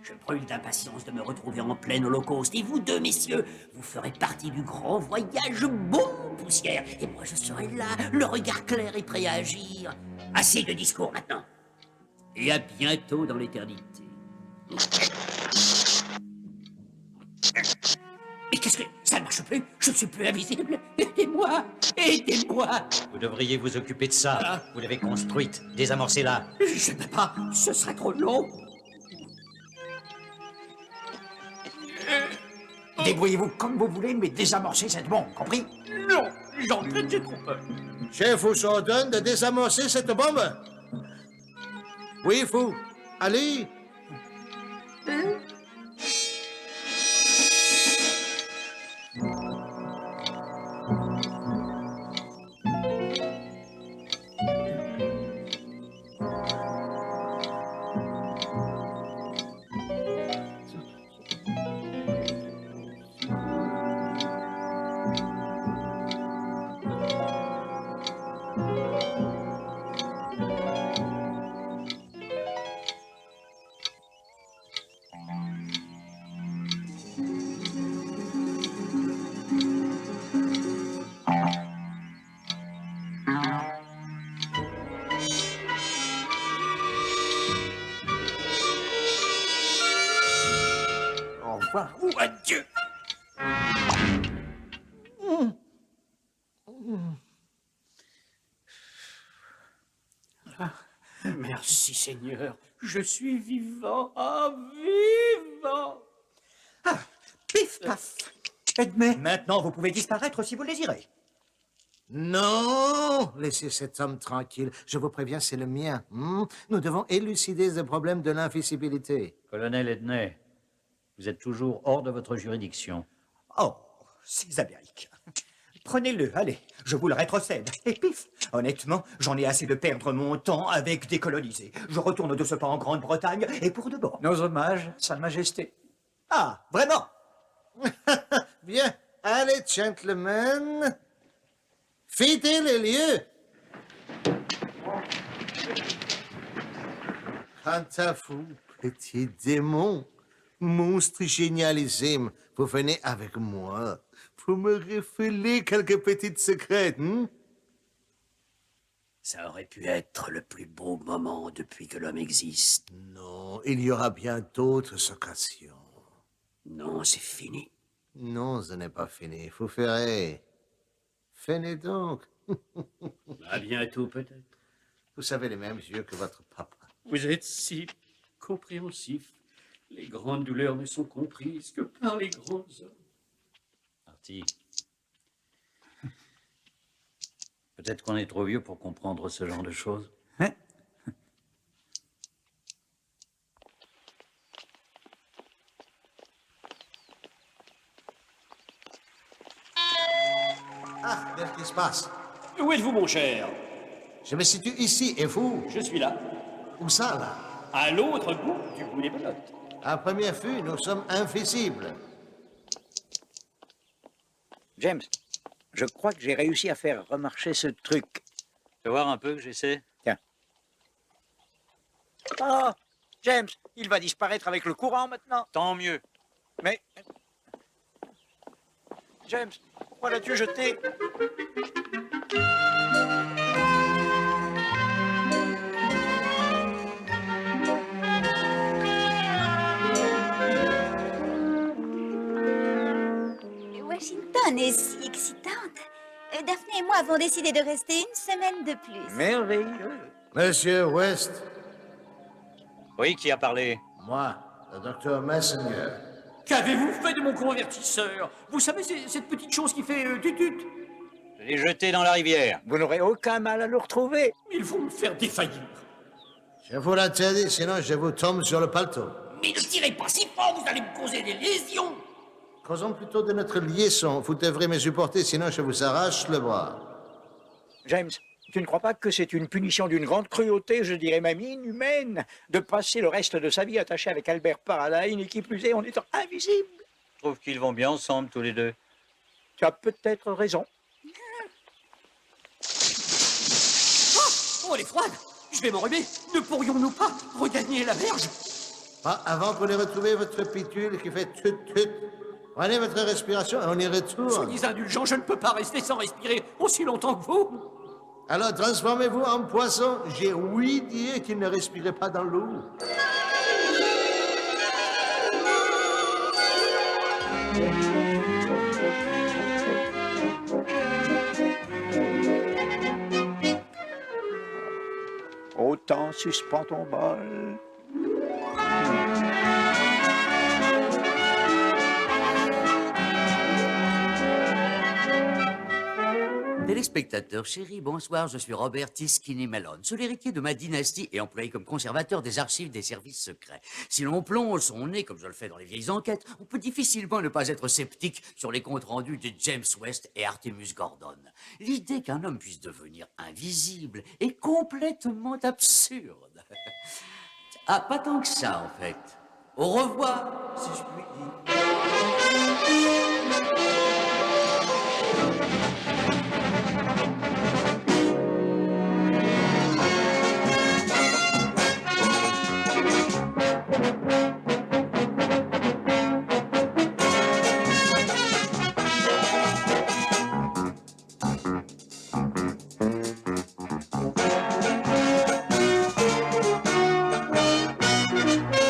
Je brûle d'impatience de me retrouver en plein holocauste. Et vous deux, messieurs, vous ferez partie du grand voyage bombe poussière. Et moi, je serai là, le regard clair et prêt à agir. Assez de discours maintenant. Et à bientôt dans l'éternité. Mais qu'est-ce que... ça ne marche plus? Je ne suis plus invisible. Aidez-moi! Aidez-moi! Vous devriez vous occuper de ça. Vous l'avez construite. Désamorcez-la. Je ne peux pas. Ce serait trop long. Débrouillez-vous comme vous voulez, mais désamorcez cette bombe, compris? Non, j'entraîne, j'ai trop peur. Chef vous ordonne de désamorcer cette bombe? Oui, fou. Allez. Ou adieu. Merci Seigneur, je suis vivant, vivant. Pif, paf. Edmé, maintenant vous pouvez disparaître si vous le désirez. Non, laissez cet homme tranquille. Je vous préviens, c'est le mien. Nous devons élucider le problème de l'invisibilité. Colonel Edney, vous êtes toujours hors de votre juridiction. Oh, ces Américains. Prenez-le, allez, je vous le rétrocède. Et pif, honnêtement, j'en ai assez de perdre mon temps avec des colonisés. Je retourne de ce pas en Grande-Bretagne, et pour de bon. Nos hommages, Sa Majesté. Ah, vraiment? Bien, allez, gentlemen. Fidez les lieux. Quant à vous, petit démon, monstre génialissime, vous venez avec moi pour me révéler quelques petits secrets, Ça aurait pu être le plus beau moment depuis que l'homme existe. Non, il y aura bien d'autres occasions. Non, c'est fini. Non, ce n'est pas fini. Vous ferez. Venez donc. À bientôt, peut-être. Vous avez les mêmes yeux que votre papa. Vous êtes si compréhensif. Les grandes douleurs ne sont comprises que par les grands hommes. Artie. Peut-être qu'on est trop vieux pour comprendre ce genre de choses. Hein? Ah, qu'est-ce qui se passe? Où êtes-vous, mon cher? Je me situe ici, et vous? Je suis là, Où ça, là? à l'autre bout du bout des menottes. À première vue, nous sommes invisibles. James, je crois que j'ai réussi à faire remarcher ce truc. Fais voir un peu que j'essaie. Tiens. Oh, James, il va disparaître avec le courant maintenant. Tant mieux. Mais... James, pourquoi l'as-tu jeté? Washington est si excitante. Daphné et moi avons décidé de rester une semaine de plus. Merveilleux. Monsieur West, Oui, qui a parlé? moi, le docteur Messenger. Qu'avez-vous fait de mon convertisseur? Vous savez, c'est cette petite chose qui fait tutut. Je l'ai jeté dans la rivière. Vous n'aurez aucun mal à le retrouver. Ils vont me faire défaillir. Je vous l'interdis, sinon je vous tombe sur le paletot. Mais ne tirez pas si fort, vous allez me causer des lésions. Causons plutôt de notre liaison. Vous devrez me supporter, sinon je vous arrache le bras. James, tu ne crois pas que c'est une punition d'une grande cruauté, je dirais même inhumaine, de passer le reste de sa vie attaché avec Albert Paradine et qui plus est en étant invisible? Je trouve qu'ils vont bien ensemble, tous les deux. Tu as peut-être raison. Oh, elle est froide! Je vais m'enrhumer. Ne pourrions-nous pas regagner la berge? Ah, avant qu'on ait retrouvé votre pitule qui fait tut-tut, prenez votre respiration et on y retourne. Soyez indulgents, je ne peux pas rester sans respirer aussi longtemps que vous. Alors transformez-vous en poisson. J'ai ouï dire qu'il ne respirait pas dans l'eau. Autant suspends ton bol. Téléspectateurs chéris, bonsoir, je suis Robert T. Skinny Mellon, seul héritier de ma dynastie et employé comme conservateur des archives des services secrets. Si l'on plonge son nez, comme je le fais dans les vieilles enquêtes, on peut difficilement ne pas être sceptique sur les comptes rendus de James West et Artemus Gordon. L'idée qu'un homme puisse devenir invisible est complètement absurde. Ah, pas tant que ça, en fait. Au revoir, si je puis dire.